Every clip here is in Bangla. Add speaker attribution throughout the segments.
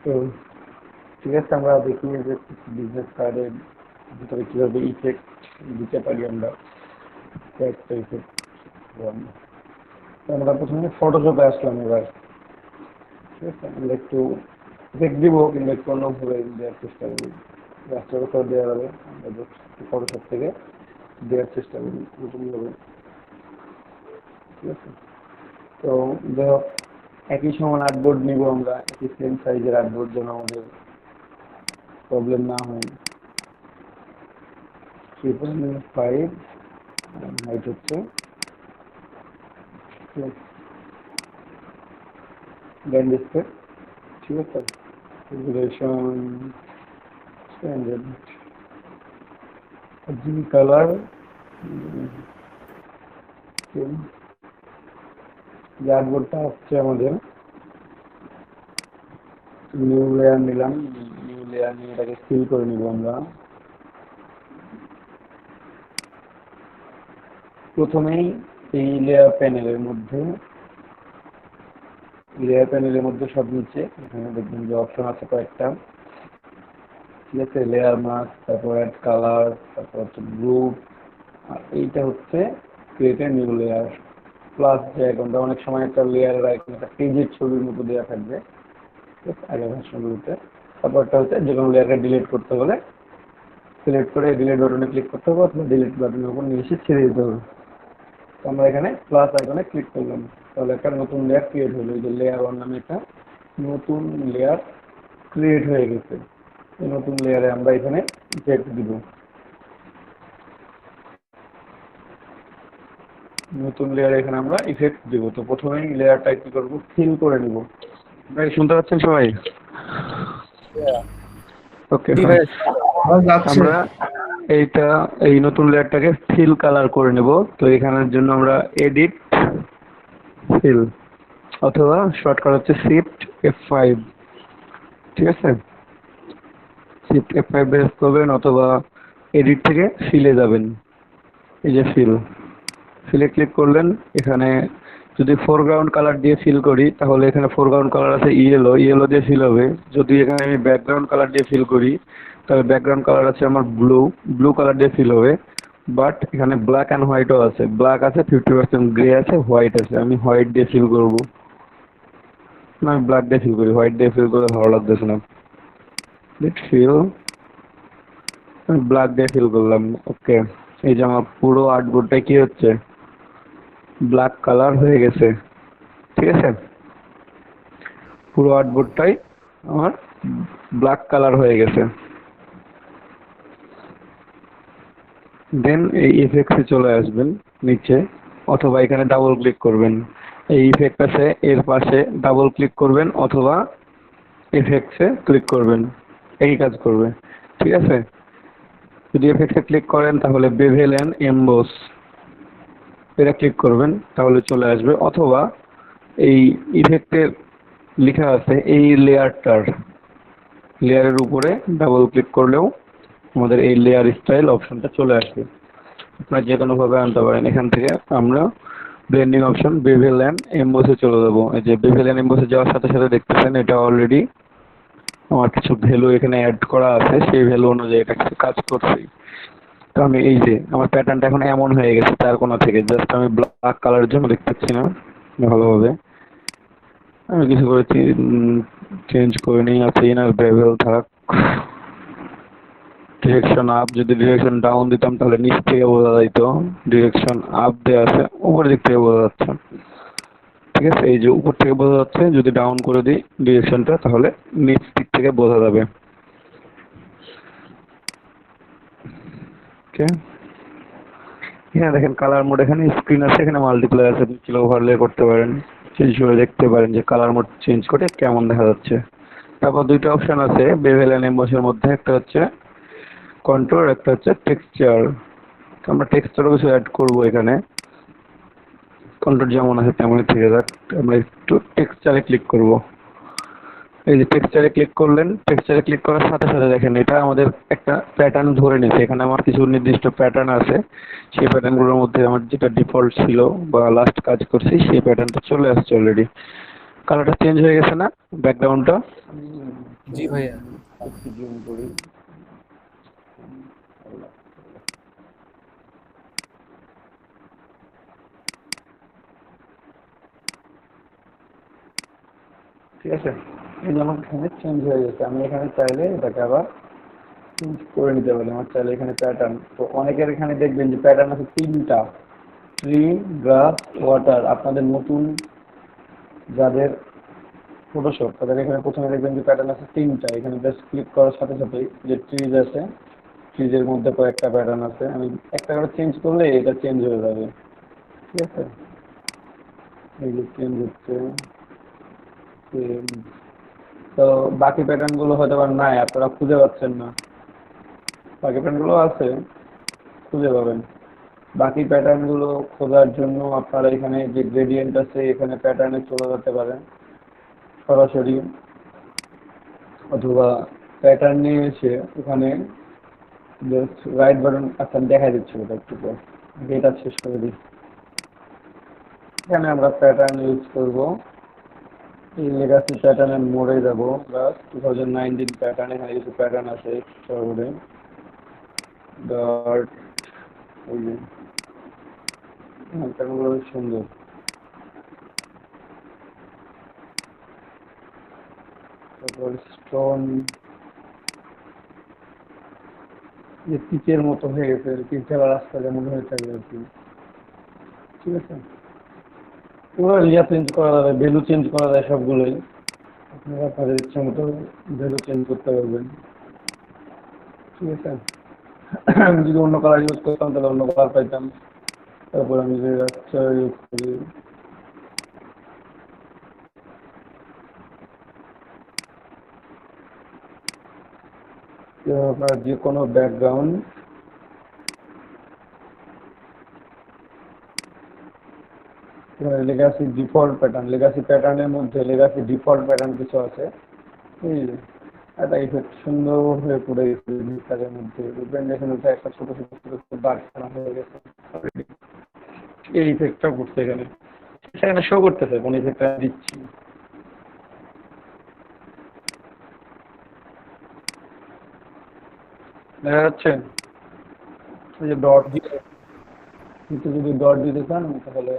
Speaker 1: তো ঠিক আছে, আমরা দেখি যে বিজনেস কার্ডের ভিতরে কিভাবে ইফেক্ট দিতে পারি আমরা, কয়েকটা ইফেক্ট। আমরা প্রথমে ফটোশপে আসলাম এবার। ঠিক আছে, আমরা একটু ইফেক্ট দিব কিন্তু একটু অন্যভাবে দেওয়ার চেষ্টা করি। রাস্তার কোথাও দেওয়া যাবে, আমরা জাস্ট ফটোশপ থেকে দেওয়ার চেষ্টা করি নতুনভাবে। ঠিক আছে, তো যাই হোক, একই সমান আর্টবোর্ড নিব আমরা, একই সেম সাইজের আর্টবোর্ড যেন আমাদের প্রবলেম না হয়। 3.5 হাইট হচ্ছে ল্যান্ডস্কেপ। ঠিক আছে, রেগুলেশন স্ট্যান্ডার্ড জিবি কালার। যে আর্টবোর্ডটা হচ্ছে আমাদের নিউ লেয়ার নিলাম, নিউ লেয়ার নিয়ে এটাকে ফিল করে নিব আমরা। প্রথমেই এই লেয়ার প্যানেলের মধ্যে সব নিচে এখানে দেখবেন যে অপশন আছে কয়েকটা। ঠিক আছে, লেয়ার মাস্ক, তারপর অ্যাড কালার, তারপর হচ্ছে গ্রুপ, আর এইটা হচ্ছে create a new layer plus যে আইকনটা। অনেক সময় একটা লেয়ারের আইকন একটা পেজের ছবির মতো দেওয়া থাকবে আগের ভার্সনগুলোতে। তারপরটা হচ্ছে যে কোনো লেয়ারকে ডিলিট করতে হলে সিলেক্ট করে ডিলিট বাটনে ক্লিক করতে হবে, অথবা ডিলিট বাটনের উপর নিয়ে এসে ছেড়ে দিতে হবে। তো আমরা এখানে প্লাস আইকনে ক্লিক করলাম, তাহলে একটা নতুন লেয়ার ক্রিয়েট হলো। এই যে লেয়ার 1 নামে একটা নতুন লেয়ার ক্রিয়েট হয়ে গেছে। এই নতুন লেয়ারে আমরা এখানে ইফেক্ট দিব। নতুন লেয়ারে এখানে আমরা ইফেক্ট দিব। তো প্রথমেই লেয়ারটা কি করবো, ফিল করে নিব। আপনারা কি শুনতে পাচ্ছেন সবাই? ওকে, আমরা এই নতুন লেয়ারটাকে ফিল কালার করে নেব। তো এখানের জন্য আমরা এডিট ফিল, অথবা শর্টকাট হচ্ছে শিফট F5। ঠিক আছে, শিফট F5 প্রেস করবেন, অথবা এডিট থেকে ফিলে যাবেন। এই যে ফিলে ক্লিক করলেন। এখানে যদি ফোরগ্রাউন্ড কালার দিয়ে ফিল করি তাহলে এখানে ফোরগ্রাউন্ড কালার আছে ইয়েলো দিয়ে ফিল হবে। যদি এখানে আমি ব্যাকগ্রাউন্ড কালার দিয়ে ফিল করি তাহলে ব্যাকগ্রাউন্ড কালার আছে আমার ব্লু কালার দিয়ে ফিল হবে। বাট এখানে ব্ল্যাক অ্যান্ড হোয়াইটও আছে, ব্ল্যাক আছে 50%, গ্রে আছে, হোয়াইট আছে। আমি হোয়াইট দিয়ে ফিল করবো না, আমি ব্ল্যাক দিয়ে ফিল করি, হোয়াইট দিয়ে ফিল করে ভালো লাগতেছে না। ফিল, আমি ব্ল্যাক দিয়ে ফিল করলাম। ওকে, এই যে আমার পুরো আর্টবোর্ডটা কি হচ্ছে, ব্ল্যাক কালার হয়ে গেছে। ঠিক আছে, পুরো আর্টবোর্ডটাই আমার ব্ল্যাক কালার হয়ে গেছে। দেন এই ইফেক্টসে চলে আসবেন নিচে, অথবা এখানে ডাবল ক্লিক করবেন। এই ইফেক্ট আছে এর পাশে ডাবল ক্লিক করবেন, অথবা ইফেক্টসে ক্লিক করবেন, একই কাজ করবে। ঠিক আছে, যদি ইফেক্টসে ক্লিক করেন তাহলে বেভেল এন্ড এমবস এটা ক্লিক করবেন, তাহলে চলে আসবে। অথবা এই ইফেক্টের লেখা আছে এই লেয়ারের উপরে ডাবল ক্লিক করলেও আমাদের এই লেয়ার স্টাইল অপশনটা চলে আসবে। আপনারা যে কোনো ভাবে আনতে পারেন। এখান থেকে আমরা ব্লেন্ডিং অপশন বেভেল এন্ড এমবসে চলে যাবো। এই যে বেভেল এন্ড এমবসে যাওয়ার সাথে সাথে দেখতেছেন এটা অলরেডি আমার কিছু ভ্যালু এখানে অ্যাড করা আছে, সেই ভ্যালু অনুযায়ী এটা কিছু কাজ করছে। তো আমি এই যে আমার প্যাটার্নটা এখন এমন হয়ে গেছে চার কোণা থেকে, জাস্ট আমি ব্ল্যাক কালারের জন্য দেখতে পাচ্ছি না ভালোভাবে। আমি কিছু করে চেঞ্জ করে নিই, আছে ইনার বেভেল থাক। ডিরেকশন আপ, যদি ডিরেকশন ডাউন দিতাম তাহলে নিচ থেকে বোঝা যেত, ডিরেকশন আপ দেওয়া আছে উপরের দিক থেকে বোঝা যাচ্ছে। ঠিক আছে, এই যে উপর থেকে বোঝা যাচ্ছে, যদি ডাউন করে দিই ডিরেকশনটা তাহলে নিচ দিক থেকে বোঝা যাবে। ওকে, হ্যাঁ দেখেন কালার মোড এখানে স্ক্রিন আছে, এখানে মাল্টিপ্লাই আছে, আপনি ওভারলে করতে পারেন, চেঞ্জ করে দেখতে পারেন যে কালার মোড চেঞ্জ করে কেমন দেখা যাচ্ছে। তারপর দুইটা অপশন আছে বেভেল এন্ড এমবসের মধ্যে, একটা হচ্ছে কন্ট্রোল, একটা হচ্ছে টেক্সচার। আমরা টেক্সচারও কিছু অ্যাড করবো এখানে, কন্ট্রোল যেমন আছে তেমনই থেকে যাক। আমরা একটু টেক্সচারে ক্লিক করব। এই যে টেক্সচারে ক্লিক করলেন, টেক্সচারে ক্লিক করার সাথে সাথে দেখেন এটা আমাদের একটা প্যাটার্ন ধরে নিয়েছে। এখানে আমার কিছু নির্দিষ্ট প্যাটার্ন আছে, সেই প্যাটার্নগুলোর মধ্যে আমার যেটা ডিফল্ট ছিল বা লাস্ট কাজ করছি সেই প্যাটার্নটা চলে আসছে অলরেডি। কালারটা চেঞ্জ হয়ে গেছে না ব্যাকগ্রাউন্ডটা?
Speaker 2: জি ভাইয়া।
Speaker 1: একটু জুম করি। ঠিক আছে, এই যেমন এখানে চেঞ্জ হয়ে গেছে, আমি এখানে চাইলে এটাকে আবার চেঞ্জ করে নিতে পারি। আমার চাইলে এখানে প্যাটার্ন, তো অনেকের এখানে দেখবেন যে প্যাটার্ন আছে তিনটা, ট্রি, গ্রাস, ওয়াটার। আপনাদের নতুন যাদের ফটোশপ, তাদের এখানে প্রথমে দেখবেন যে প্যাটার্ন আছে তিনটা। এখানে জাস্ট ক্লিক করার সাথে সাথেই যে ট্রিজ আছে, ট্রিজের মধ্যে কয়েকটা প্যাটার্ন আছে, আমি একটা করে চেঞ্জ করলে এটা চেঞ্জ হয়ে যাবে। ঠিক আছে, এইগুলো চেঞ্জ হচ্ছে। তো বাকি প্যাটার্ন গুলো হয়তো বা নাই, আপনারা খুঁজে পাচ্ছেন না। বাকি প্যাটার্ন গুলো আছে, খুঁজে পাবেন। বাকি প্যাটার্ন গুলো খোঁজার জন্য আপনারা এখানে যে গ্রেডিয়েন্ট আছে, এখানে প্যাটার্নে চলে যেতে পারেন সরাসরি, অথবা প্যাটার্নে এসে ওখানে জাস্ট রাইট বাটন, আচ্ছা আমি দেখাই দিচ্ছি ওটা একটু পর, এটা শেষ করে দিই। এখানে আমরা প্যাটার্ন ইউজ করব, এই লেগাসি প্যাটার্নের মোড়ে যাব। আমরা 2019 প্যাটার্ন, এখানে কিছু প্যাটার্ন আছে এক্সট্রা করে ডট, ওই যে প্যাটার্নগুলো বেশ সুন্দর। তারপর স্টোন, যে পিচের মতো হয়ে গেছে, পিচ ঢালা রাস্তা যেমন হয়ে থাকে আর কি। ঠিক আছে, পুরো এরিয়া চেঞ্জ করা যাবে, ভ্যালু চেঞ্জ করা যায় সবগুলোই। আপনারা আপনাদের ইচ্ছা মতো ভ্যালু চেঞ্জ করতে পারবেন। ঠিক আছে, আমি যদি অন্য কালার ইউজ করতাম তাহলে অন্য কালার পাইতাম। তারপর আমি যে আচ্ছা ইউজ করি, আপনার যে কোনো background, legacy default pattern, legacy প্যাটার্নের মধ্যে লেগাসি ডিফল্ট প্যাটার্ন কিছু আছে। এই যে একটা ইফেক্ট সুন্দর হয়ে পড়ে গেছে ভিতরের মধ্যে, দেখবেন হচ্ছে একটা ছোট ছোট ছোট ছোট দাগ টানা হয়ে গেছে। এই ইফেক্টটা করছে এখানে, সেখানে শো করতেছে কোন ইফেক্টটা দিচ্ছি। দেখা যাচ্ছে এই যে ডট,
Speaker 2: জি
Speaker 1: কিন্তু যদি ডট দিতে চান তাহলে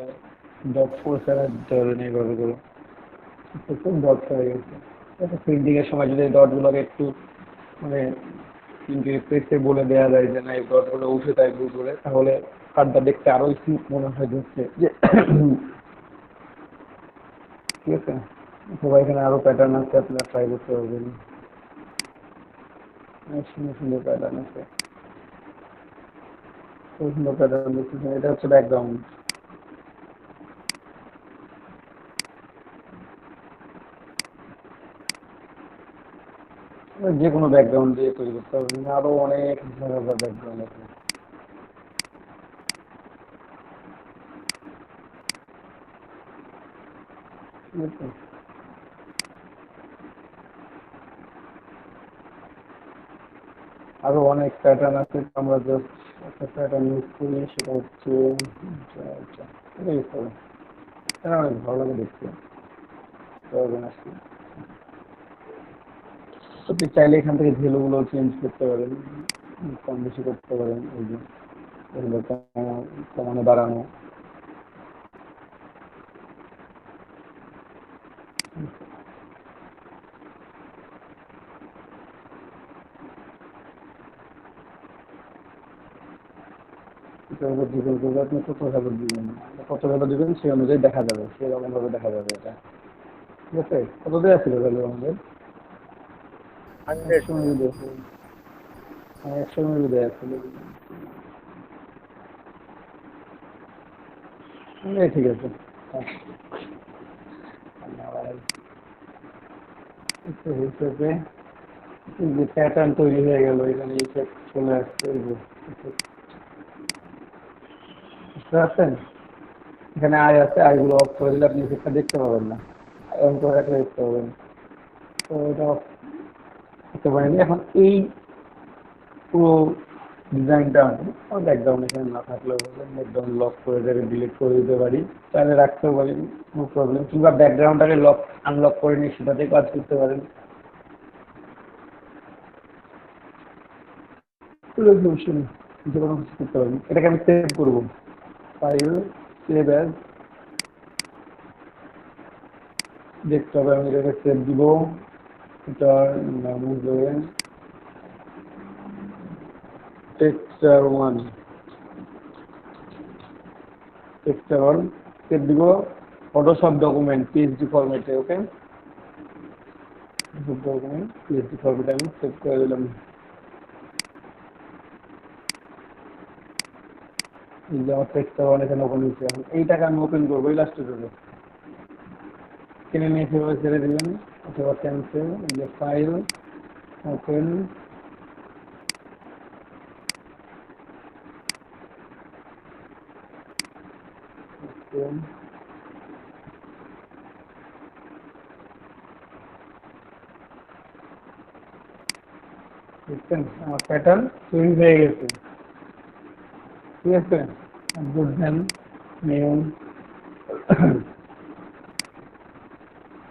Speaker 1: ডট ফোর ছাড়া দিতে হবে না, এইভাবে করে ডট হয়ে গেছে। একটা প্রিন্টিং এর সময় যদি এই ডটগুলোকে একটু মানে কিন্তু প্রেসে বলে দেওয়া যায় যে না এই ডটগুলো উঠে যায় ভুল করে, তাহলে কার্ডটা দেখতে আরো স্মুথ মনে হয় হচ্ছে যে ঠিক আছে। সবাই এখানে আরো প্যাটার্ন আছে, আপনারা ট্রাই করতে পারবেন, অনেক সুন্দর সুন্দর প্যাটার্ন আছে। খুব সুন্দর প্যাটার্ন দেখতেছেন, এটা হচ্ছে ব্যাকগ্রাউন্ড। যে কোনো ব্যাকগ্রাউন্ড দিয়ে তৈরি করতে পারবেন, আরো অনেক ধরনের ব্যাকগ্রাউন্ড আছে। ঠিক আছে, আরো অনেক প্যাটার্ন আছে, আমরা জাস্ট একটা প্যাটার্ন ইউজ করি, সেটা হচ্ছে এটা ইউজ করবো। এটা অনেক ভালো লাগে দেখতে, পারবেন আসলে। আপনি চাইলে এখান থেকে ভ্যালুগুলো চেঞ্জ করতে পারেন, কম বেশি করতে পারেন, এই যে এগুলো কমানো বাড়ানো। এটা হলো দিবেন করবে, আপনি কত ভ্যালু দিবেন, কত ভ্যালু দিবেন সেই অনুযায়ী দেখা যাবে, সেরকম ভাবে দেখা যাবে এটা। ঠিক আছে, কত দেওয়া ছিল ভ্যালু আমাদের?
Speaker 2: 100
Speaker 1: একশো
Speaker 2: ভাইয়া।
Speaker 1: মিলি দেওয়া ছিল। হ্যাঁ, 100 মিলি দেওয়া ছিল। ঠিক আছে, হ্যাঁ, হিসেবে এই যে প্যাটার্ন তৈরি হয়ে গেল, এখানে ইফেক্ট চলে আসছে, এই যে effect, বুঝতে পারছেন? এখানে আয় আছে, আয়গুলো অফ করে দিলে আপনি ইফেক্টটা দেখতে পাবেন না, অন করে রাখলে দেখতে পাবেন। তো এটা off করতে পারেনি। এখন এই পুরো ডিজাইনটা আমি ব্যাকগ্রাউন্ড এখানে না থাকলেও ব্যাকগ্রাউন্ড লক করে দেবে, ডিলিট করে দিতে পারি, তাহলে রাখতেও পারি, নো প্রবলেম। কিংবা ব্যাকগ্রাউন্ডটাকে লক আনলক করে নিয়ে সেটাতে কাজ করতে পারেন। রেজলিউশন যে কোনো কিছু করতে পারবেন। এটাকে আমি সেভ করবো, ফাইল সেভ অ্যাজ, ডেস্কটপে আমি এটাকে সেভ দিব। এটার নাম হবে texture one, texture one save দিব ফটোশপ ডকুমেন্ট পিএসডি ফরম্যাটে। ওকে, ডকুমেন্ট পিএসডি ফরম্যাটে আমি সেভ করে দিলাম। এই যে আমার টেক্সচার ওয়ান এখানে ওপেন হয়েছে। এখন এইটাকে আমি ওপেন করবো ইলাস্ট্রেটরে, কিনে নিয়ে সেভাবে ছেড়ে দিবেন অথবা ক্যান্সেল। এই যে ফাইল ওপেন, দেখছেন আমার প্যাটার্ন চেঞ্জ হয়ে গেছে। ঠিক আছে, good then new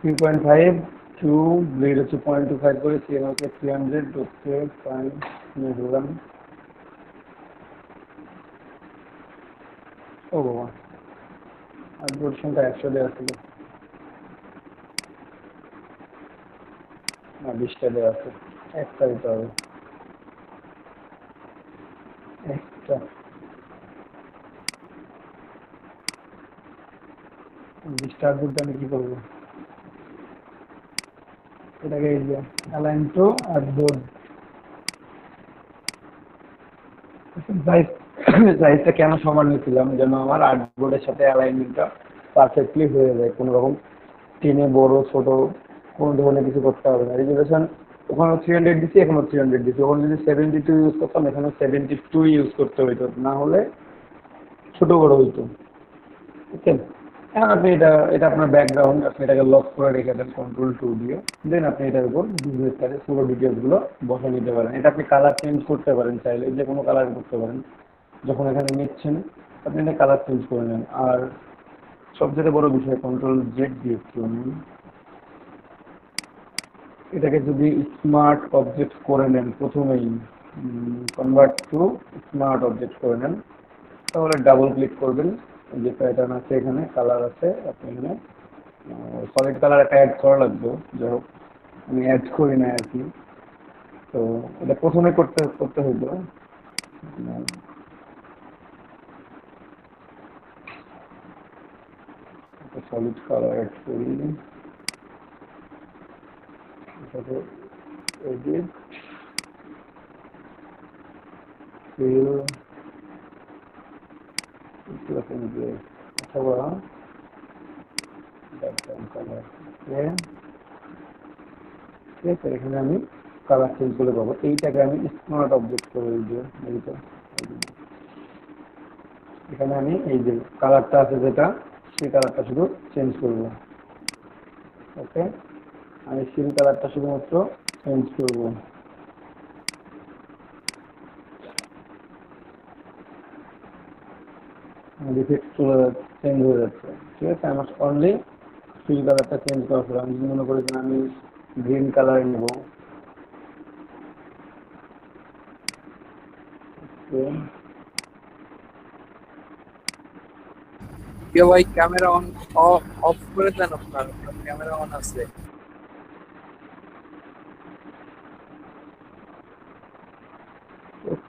Speaker 1: 3.5 two blade হচ্ছে 0.25 করে, সিএম হচ্ছে 300 হচ্ছে 5 নিয়ে দিলাম। ও বাবা, আর বোর্ডশনটা 100 দেওয়া ছিল না, 20টা দেওয়া আছে, একটা দিতে হবে একটা। 20টা আর্টবোর্ড আমি কি করবো, এটাকে এই যে অ্যালাইন টু আর্টবোর্ড সাইজটা কেন সমান নিয়েছিলাম, যেন আমার আর্টবোর্ডের সাথে অ্যালাইনমেন্টটা পারফেক্টলি হয়ে যায়, কোনো রকম টেনে বড় ছোট কোনো ধরনের কিছু করতে হবে না। রেজুলেশন ওখানে 300 দিচ্ছি, এখানে 300 দিচ্ছি। ওখানে যদি 72 ইউজ করতাম, এখানে 72 ইউজ করতে হইতো, না হলে ছোট বড় হইতো। বুঝছেন? এখন আপনি এটা এটা আপনার ব্যাকগ্রাউন্ড, আপনি এটাকে লক করে রেখে দেন Ctrl+2 দিয়ে, দেন আপনি এটার উপর বিজনেস কার্ডে পুরো ডিটেলসগুলো বসে নিতে পারেন। এটা আপনি কালার চেঞ্জ করতে পারেন, চাইলে যে কোনো কালার করতে পারেন। যখন এখানে নিচ্ছেন আপনি এটা কালার চেঞ্জ করে নেন। আর সবচেয়ে বড় বিষয় Ctrl+Z দিয়ে এটাকে যদি স্মার্ট অবজেক্ট করে নেন, প্রথমেই কনভার্ট টু স্মার্ট অবজেক্ট করে নেন, তাহলে ডাবল ক্লিক করবেন, যে প্যাটার্ন আছে এখানে কালার আছে, আপনি এখানে সলিড কালার একটা অ্যাড করা লাগবে। যাই হোক আমি অ্যাড করি না আর কি, তো এটা প্রথমে করতে করতে হইলো। সলিড কালার অ্যাড করি, এটাকে এডিট ফিল অথবা কালার, ঠিক আছে। এখানে আমি কালার চেঞ্জ করে পাবো, এইটাকে আমি স্মার্ট অবজেক্ট করে দিই। এখানে আমি এই যে কালারটা আছে যেটা, সেই কালারটা শুধু চেঞ্জ করব। ওকে, আমি সিল কালারটা শুধুমাত্র চেঞ্জ করব। ইফেক্ট চেঞ্জ হয়ে যাচ্ছে, ঠিক আছে। আমার অনলি সিল কালারটা চেঞ্জ করার পর আমি মনে করি যে আমি গ্রিন কালার নেব।
Speaker 2: কেউ ভাই ক্যামেরা অন অফ করে দেন, আপনার ক্যামেরা অন আছে।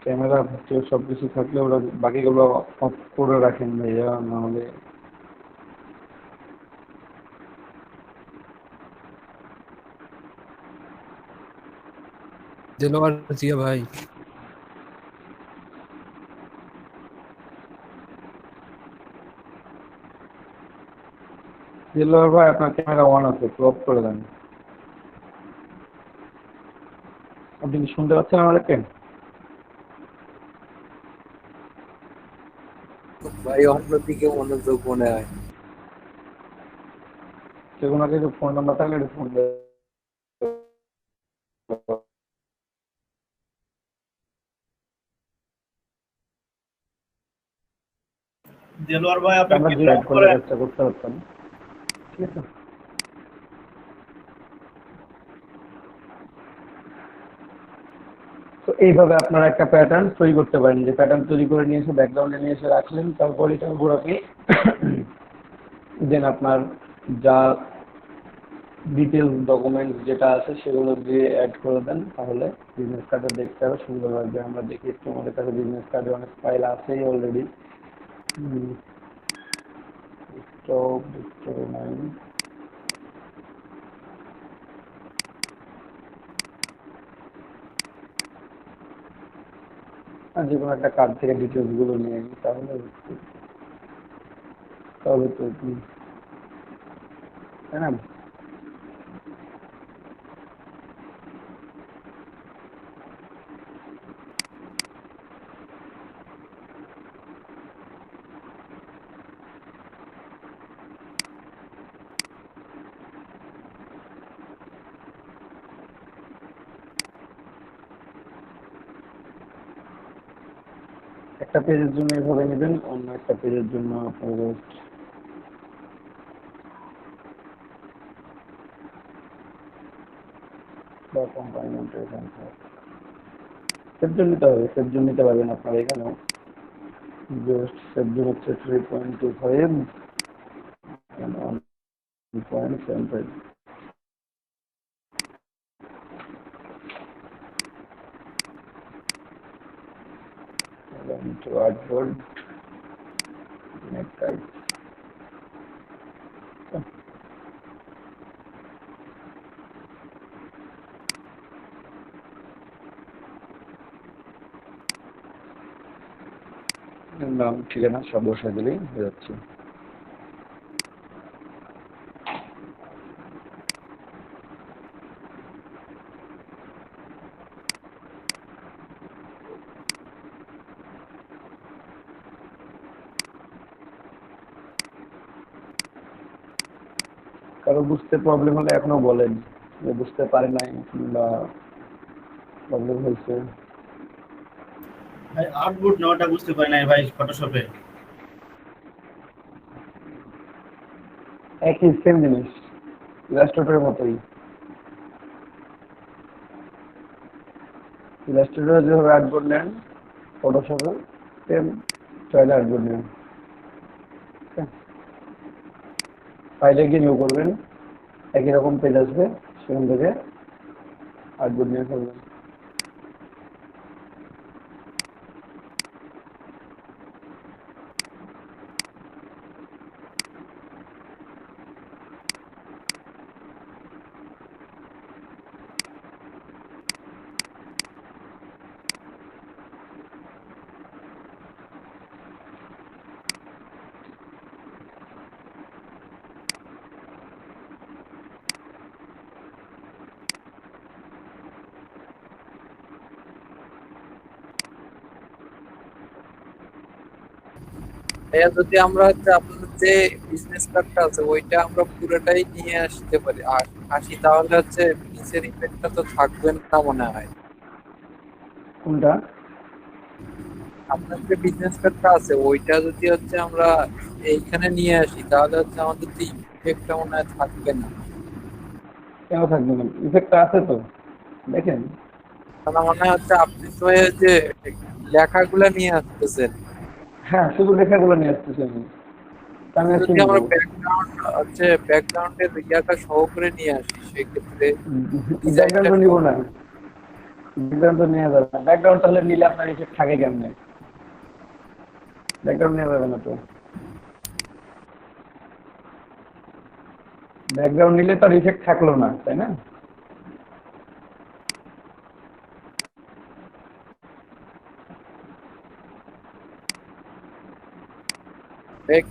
Speaker 1: ক্যামেরা সবকিছু থাকলে ওরা বাকিগুলো অফ করে রাখেন ভাইয়া, নাহলে
Speaker 2: দিলওয়ার জিয়া ভাই,
Speaker 1: দিলওয়ার ভাই আপনার ক্যামেরা অন আছে, অফ করে দেন। আপনি কি শুনতে পাচ্ছেন আমাদেরকে?
Speaker 2: ভাই অন্যদিকে মনোযোগ মনে হয়।
Speaker 1: সেগুলো কিছু ফোন নাম্বার থাকলে একটু ফোন দেন।
Speaker 3: দেলোয়ার ভাই আপনি
Speaker 1: আমরা যে অ্যাড করলে কাজটা করতে পারতাম, ঠিক আছে। তো এইভাবে আপনারা একটা প্যাটার্ন তৈরি করতে পারেন, যে প্যাটার্ন তৈরি করে নিয়ে এসে ব্যাকগ্রাউন্ডে নিয়ে এসে রাখলেন, তারপর এটার উপর আপনি দেন আপনার যা ডিটেলস ডকুমেন্টস যেটা আছে সেগুলো দিয়ে অ্যাড করে দেন, তাহলে বিজনেস কার্ডটা দেখতে আরো সুন্দর লাগবে। আমরা দেখি একটু, আমাদের কাছে বিজনেস কার্ডে অনেক ফাইল আছেই অলরেডি। স্টক ভিক্টোরি 9, আর যে কোনো একটা কার্ড থেকে ডিটেলস গুলো নিয়ে নিই, তাহলে তো তাই না? একটা পেজের জন্য এভাবে নেবেন, অন্য একটা পেজের জন্য আপনার বা কোম্পানি সেফ জোন নিতে হবে, সেফ জোন নিতে পারবেন আপনারা এখানেও। জাস্ট সেফ জোন হচ্ছে 3.25 and 1.75। to artboard next type। নাম ঠিকানা সব বসে দিলেই হয়ে যাচ্ছে। কারো বুঝতে প্রবলেম হলে এখনো বলেন, যে বুঝতে পারে নাই কিংবা প্রবলেম হয়েছে।
Speaker 3: ভাই আউটপুট নেওয়াটা বুঝতে পারি নাই ভাই ফটোশপে।
Speaker 1: একই সেম জিনিস, ইলাস্ট্রেটরের মতোই। ইলাস্ট্রেটরে যেভাবে আর্টবোর্ড নেন, ফটোশপে সেম চাইলে আর্টবোর্ড নেন। ফাইলে গিয়ে নিউ করবেন, একই রকম পেজ আসবে, সেখান থেকে আর্টবোর্ড নিয়ে ফেলবেন।
Speaker 2: ভাইয়া যদি আমরা হচ্ছে আপনাদের যে বিজনেস কার্ডটা আছে ওইটা আমরা পুরোটাই নিয়ে আসতে পারি আর আসি, তাহলে হচ্ছে নিচের ইফেক্টটা তো থাকবে না মনে হয়।
Speaker 1: কোনটা?
Speaker 2: আপনার যে বিজনেস কার্ডটা আছে ওইটা যদি হচ্ছে আমরা এইখানে নিয়ে আসি, তাহলে হচ্ছে আমাদের যে ইফেক্টটা মনে হয় থাকবে না।
Speaker 1: কেন থাকবে না? ইফেক্টটা আছে তো, দেখেন।
Speaker 2: কারণ মনে হয় হচ্ছে আপনি তো এই যে লেখাগুলা নিয়ে আসতেছেন,
Speaker 1: হ্যাঁ, শুধু লেখাগুলো নিয়ে আসতেছি আমি, তা আমি আর কি
Speaker 2: যদি
Speaker 1: নিবো?
Speaker 2: আমরা ব্যাকগ্রাউন্ডের ইয়াটা সহ করে নিয়ে আসি সেক্ষেত্রে ডিজাইনটা
Speaker 1: ব্যাকগ্রাউন্ড নিবো না, ব্যাকগ্রাউন্ড তো নেওয়া যাবে না। ব্যাকগ্রাউন্ড তাহলে নিলে আপনার ইফেক্ট থাকে কেমনে? ব্যাকগ্রাউন্ড নেওয়া যাবে না তো। ব্যাকগ্রাউন্ড নিলে তার ইফেক্ট থাকলো না, তাই না?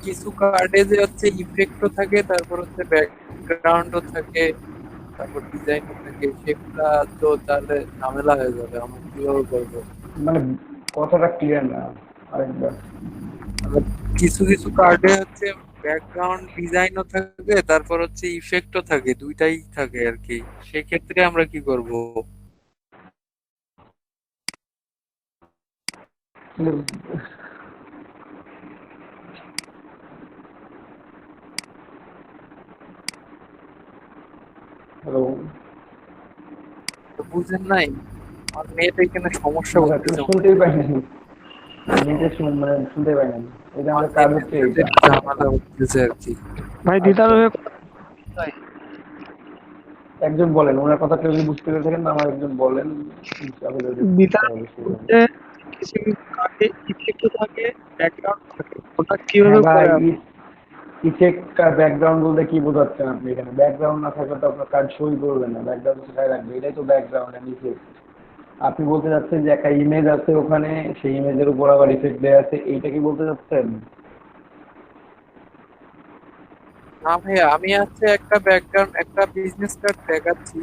Speaker 2: কিছু কার্ডে যে হচ্ছে ইফেক্টও থাকে, তারপর হচ্ছে ব্যাকগ্রাউন্ডও থাকে, তারপর ডিজাইনও থাকে, সেগুলা তো তাহলে ঝামেলা হয়ে যাবে, আমরা কিভাবে করবো?
Speaker 1: মানে কথাটা ক্লিয়ার না, আরেকবার।
Speaker 2: আবার কিছু কিছু কার্ডে হচ্ছে ব্যাকগ্রাউন্ড ডিজাইনও থাকে, তারপর হচ্ছে ইফেক্টও থাকে, দুইটাই থাকে আর কি। সেক্ষেত্রে আমরা কি করব?
Speaker 1: হ্যালো।
Speaker 2: বুঝেন নাই? আমার নেট এখানে সমস্যা
Speaker 1: তুমি
Speaker 2: করতেছে।
Speaker 1: শুনতেই পাই না, নিজে মানে শুনতে পাই না। এই যে
Speaker 2: আমার
Speaker 1: আমাদের কাজ
Speaker 2: নেটের
Speaker 1: হচ্ছে
Speaker 2: সাথে
Speaker 1: এইটা।
Speaker 2: একটু ঝামেলা করতেছে আর কি।
Speaker 4: ভাই দিদার
Speaker 1: আচ্ছা,
Speaker 4: হয়ে
Speaker 1: একজন বলেন, ওনার কথা কেউ যদি বুঝতে পেরে থাকেন আমার একজন বলেন, তাহলে ওদের বুঝতে
Speaker 4: দিদার
Speaker 1: হবে সেভাবে।
Speaker 4: মধ্যে কিছু কিছু কাজে ইফেক্ট থাকে, ব্যাকগ্রাউন্ড থাকে, ওটা কিভাবে
Speaker 1: হ্যাঁ ভাই,
Speaker 4: করে আপনি?
Speaker 1: ইফেক্টটা ব্যাকগ্রাউন্ড বলতে কি বোঝাচ্ছেন আপনি? এখানে ব্যাকগ্রাউন্ড না থাকলে তো আপনার কাজ সই করবে না, ব্যাকগ্রাউন্ড কোথায় রাখবে? এটাই তো ব্যাকগ্রাউন্ড এন্ড ইফেক্ট। আপনি বলতে চাচ্ছেন যে একটা ইমেজ আছে ওখানে, সেই ইমেজের উপর আবার ইফেক্ট দেওয়া আছে, এইটা কি বলতে চাচ্ছেন?
Speaker 2: না ভাইয়া, আমি আছে একটা ব্যাকগ্রাউন্ড, একটা বিজনেস কার্ড দেখাচ্ছি,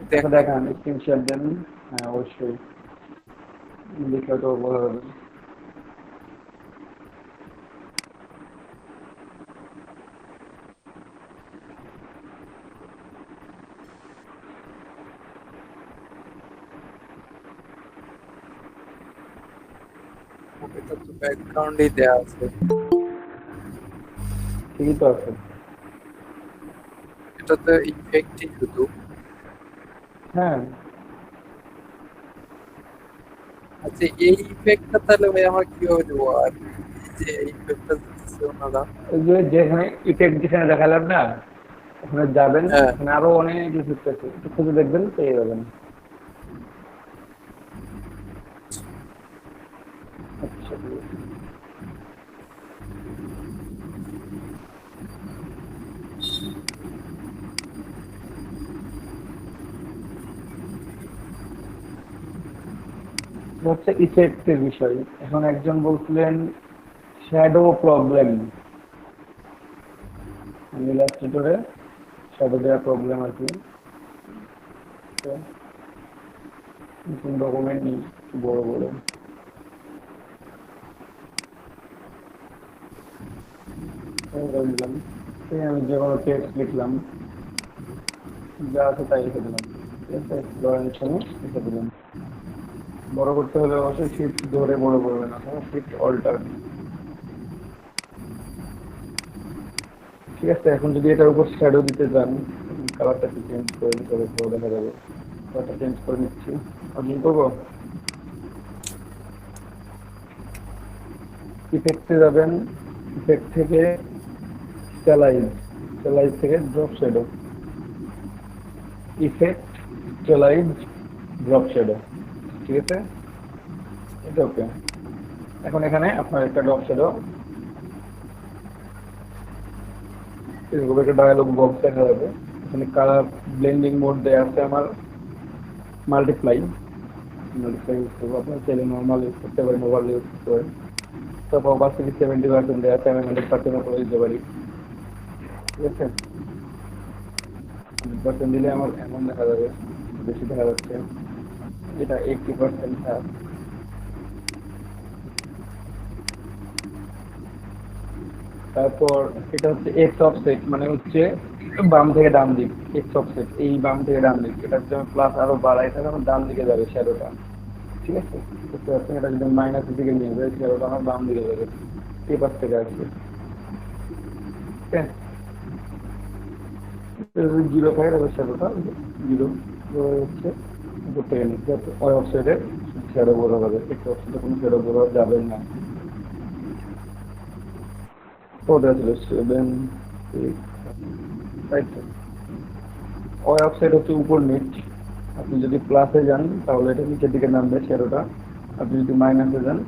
Speaker 1: আচ্ছা
Speaker 2: দেখেন।
Speaker 1: দেখান, স্ক্রিনশট দেন। হ্যাঁ অবশ্যই, দেখলে তো বোঝা যাবে।
Speaker 2: এটা তো ব্যাকগ্রাউন্ডেই দেয়া আছে।
Speaker 1: ঠিকই তো আছে।
Speaker 2: এটা তো ইফেক্টই শুধু।
Speaker 1: হ্যাঁ,
Speaker 2: আচ্ছা, এই ইফেক্টটা তাহলে ভাই আমরা কিভাবে দেবো? আর এই যে ইফেক্টটা দিচ্ছে ওনারা।
Speaker 1: ওই যে যেখানে ইফেক্ট যেখানে দেখালাম না, ওখানে যাবেন,
Speaker 2: হ্যাঁ,
Speaker 1: ওখানে আরো অনেক ইফেক্ট আছে, একটু খুঁজে দেখবেন পেয়ে যাবেন। আচ্ছা ঠিক আছে। এটা হচ্ছে ইফেক্টের বিষয়। এখন একজন বলছিলেন শ্যাডো প্রবলেম, ইলাস্ট্রেটরে শ্যাডো দেওয়ার প্রবলেম আর কি। তো নতুন ডকুমেন্ট নিই, একটু বড় বড়। দিলাম, আমি যে কোনো টেক্সট লিখলাম, যা আছে তাই লিখে দিলাম। ঠিক আছে, লরেন্স লিখে দিলাম। বড় করতে হলে অবশ্যই শিফট ধরে বড় করবে না, শিফট অল্টার। ঠিক আছে, এখন যদি এটার উপর শ্যাডো দিতে চান, কালারটা একটু চেঞ্জ করে দিতে হবে, ভালো দেখা যাবে। কালারটা চেঞ্জ করে নিচ্ছি, অর্জন করবো। ইফেক্টে যাবেন, ইফেক্ট থেকে স্টাইলাইজ, স্টাইলাইজ থেকে drop shadow, effect stylise drop shadow. ঠিক আছে, এটা ওকে। এখন এখানে আপনার একটা ড্রপ শ্যাডো, এরকম একটা ডায়ালগ বক্স দেখা যাবে। এখানে কালার ব্লেন্ডিং মোড দেওয়া আছে আমার মাল্টিপ্লাই, মাল্টিপ্লাই ইউজ করবো। আপনার চাইলে নর্মাল ইউজ করতে পারেন, ওভার ইউজ করতে পারেন। তারপর অপাসিটি 70% দেওয়া আছে, আমি 100% করে দিতে পারি। ঠিক আছে, 100% দিলে আমার এমন দেখা যাবে, বেশি দেখা যাচ্ছে। এটা 80% থাক। তারপর এটা হচ্ছে এক্স অফসেট, মানে হচ্ছে বাম থেকে ডান দিক। এক্স অফসেট এই বাম থেকে ডান দিক, এটা যদি আমি প্লাস আরো বাড়াই তাহলে আমার ডান দিকে যাবে শ্যাডোটা। ঠিক আছে, বুঝতে পারছেন? এটা যদি মাইনাসের দিকে নিয়ে যায় শ্যাডোটা আমার বাম দিকে যাবে, এই পাশ থেকে আসবে। ঠিক আছে, যদি জিরো থাকে তাহলে শ্যাডোটা জিরো হচ্ছে উপর থেকে নিচ্ছে, যাতে ওই অফসেটে শ্যাডো বড় হবে, এক্স অফসেটে কোনো শ্যাডো বড় যাবে না। ওটা ছিল 7 8 রাইট। ওই অফসাইড হচ্ছে উপর নিচ। আপনি যদি প্লাসে যান তাহলে এটা নিচের দিকে নামবে শ্যাডোটা, আপনি যদি মাইনাসে যান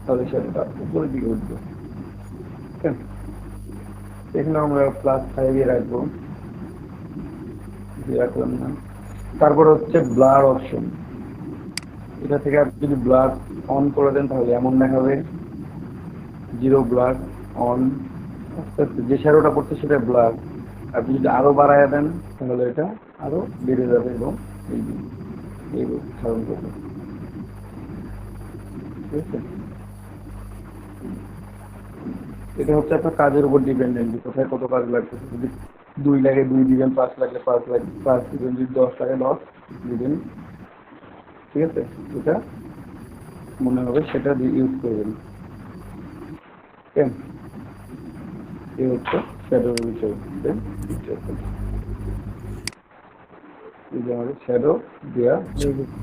Speaker 1: তাহলে শ্যাডোটা উপরের দিকে উঠবে। ঠিক আছে, এখানে আমরা প্লাস 5 রাখবো, রাখলাম না। তারপর হচ্ছে ব্লার অপশন, এটা থেকে আপনি যদি ব্লার অন করে দেন তাহলে এমন দেখাবে, জিরো ব্লার অন। আস্তে আস্তে যে শ্যাডোটা পড়ছে সেটা ব্লার। আপনি যদি আরো বাড়ায় দেন তাহলে এটা আরো বেড়ে যাবে এবং এই রূপ ধারণ করবে। ঠিক আছে, এটা হচ্ছে আপনার কাজের উপর ডিপেন্ডেন্ট, কোথায় কত কাজ লাগবে। যদি 2 লাগে 2 দিবেন, 5 লাগলে 5 লাগবে 5 দিবেন, যদি 10 লাগে 10 দিবেন। ঠিক আছে, এটা মনে হবে সেটা দিয়ে ইউজ করবেন। ঠিক আছে, এই হচ্ছে শ্যাডোর বিষয়। যে আমাদের শ্যাডো দেওয়া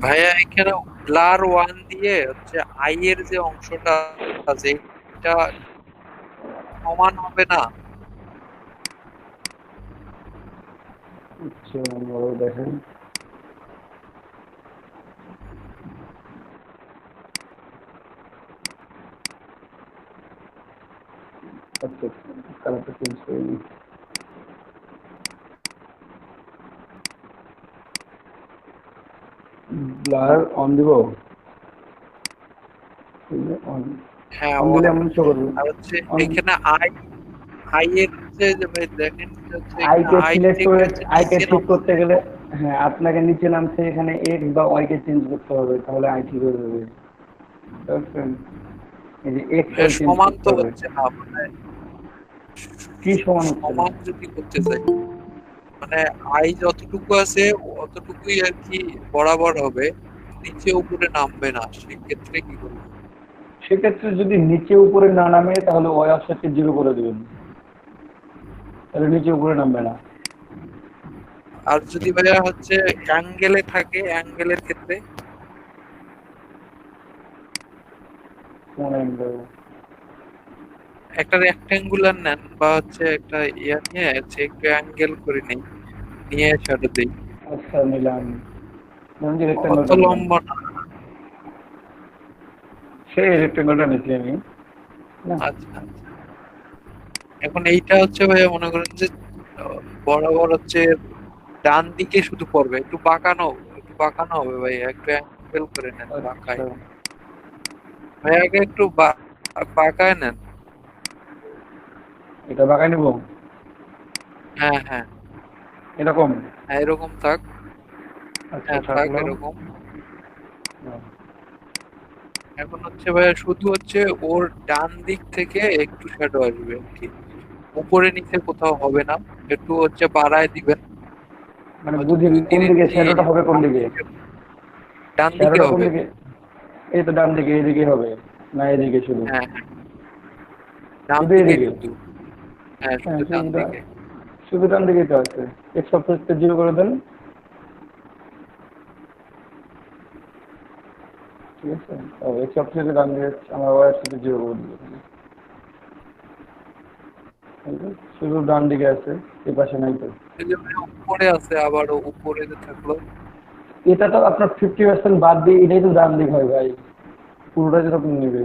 Speaker 2: ভাইয়া এখানে ব্লার ওয়ান দিয়ে হচ্ছে আই এর যে অংশটা আছে এটা সমান হবে না?
Speaker 1: আচ্ছা আমরা দেখেন আচ্ছা কালারটা চেঞ্জ করে নিই ব্লার অন দিব অন
Speaker 2: হ্যাঁ
Speaker 1: অন দিলে এমন শো করবে
Speaker 2: আর হচ্ছে
Speaker 1: On-
Speaker 2: এখানে আই আই এর হচ্ছে যে ভাই দেখেন হচ্ছে
Speaker 1: আইকে
Speaker 2: আই
Speaker 1: সিলেক্ট
Speaker 2: থেকে
Speaker 1: করে
Speaker 2: হচ্ছে
Speaker 1: আইকে
Speaker 2: নিচে
Speaker 1: ঠিক করতে গেলে হ্যাঁ আপনাকে নিচে নামতে এখানে এক্স বা ওয়াই কে চেঞ্জ করতে হবে তাহলে আই ঠিক হয়ে যাবে বুঝছেন? এই যে এক্স ওয়াই চেঞ্জ
Speaker 2: সমান
Speaker 1: করতে
Speaker 2: তো
Speaker 1: হবে
Speaker 2: হচ্ছে না, মানে
Speaker 1: কি সমান হচ্ছে না
Speaker 2: সমান যদি করতে চাই মানে আই যতটুকু আছে অতটুকুই আর কি বরাবর হবে, নিচে উপরে নামবে না, সেক্ষেত্রে কি করবো?
Speaker 1: সেক্ষেত্রে যদি নিচে উপরে না নামে তাহলে ওয়াই অফসেটকে 0 করে দেবেন তাহলে নিচে উপরে নামবে না
Speaker 2: আর যদি ভাইয়া হচ্ছে অ্যাঙ্গেলে থাকে, অ্যাঙ্গেলের ক্ষেত্রে
Speaker 1: কোন অ্যাঙ্গেল
Speaker 2: একটা রেক্টেঙ্গুলার নেন বা হচ্ছে একটা ইয়া নিয়ে হচ্ছে একটু অ্যাঙ্গেল করে নেই, নিয়ে শ্যাডো দেই।
Speaker 1: আচ্ছা নিলাম আমি যে
Speaker 2: অত
Speaker 1: রেক্টেঙ্গলটা নিলাম
Speaker 2: লম্বা না।
Speaker 1: সেই রেক্টেঙ্গলটা নিচ্ছি আমি না
Speaker 2: আচ্ছা আচ্ছা। এখন এইটা হচ্ছে ভাইয়া মনে করেন যে বরাবর হচ্ছে ডান দিকে শুধু পড়বে, একটু বাঁকানো হবে ভাই, একটু অ্যাঙ্গেল করে নেন বাঁকায়।
Speaker 1: আচ্ছা
Speaker 2: ভাই আগে একটু বাঁকায় নেন।
Speaker 1: এটা বাগাই নেব
Speaker 2: হ্যাঁ হ্যাঁ
Speaker 1: এরকম
Speaker 2: হ্যাঁ, এরকম থাক।
Speaker 1: আচ্ছা
Speaker 2: হ্যাঁ থাক
Speaker 1: থাকলো
Speaker 2: এরকম। এখন হচ্ছে ভাইয়া শুধু হচ্ছে ওর ডান দিক থেকে একটু শ্যাডো আসবে আর কি, উপরে নিচে কোথাও হবে না, একটু হচ্ছে বাড়ায় দিবেন।
Speaker 1: মানে
Speaker 2: হয়তো
Speaker 1: বুঝি
Speaker 2: 2-3
Speaker 1: কোন দিকে
Speaker 2: ইঞ্চি
Speaker 1: শ্যাডোটা হবে কোন দিকে
Speaker 2: ডান দিকে
Speaker 1: শ্যাডোটা কোন
Speaker 2: হবে।
Speaker 1: দিকে এই তো ডান দিকে এইদিকে হবে না এদিকে শুধু
Speaker 2: হ্যাঁ হ্যাঁ, ডান
Speaker 1: শুধু
Speaker 2: দিকে
Speaker 1: এদিকে
Speaker 2: শুধু। হ্যাঁ
Speaker 1: হ্যাঁ
Speaker 2: শুধু ডান
Speaker 1: শুধু
Speaker 2: দিকে।
Speaker 1: শুধু ডান দিকেই তো আছে এক্স অফসেটকে 0 করে দেন ঠিক আছে ও এক্স অফসেটকে ডান দিকে আমার ওয়াই অফসেটকে 0 করে দিবেন শুধু ডান দিকে আছে এই পাশে নাই তো
Speaker 2: এই যে ভাইয়া উপরে আছে, আবারও উপরে যে থাকলো।
Speaker 1: এটা তো আপনার 50% বাদ দিয়ে এটাই তো ডান দিক হয় ভাই পুরোটা যেরকম নেবে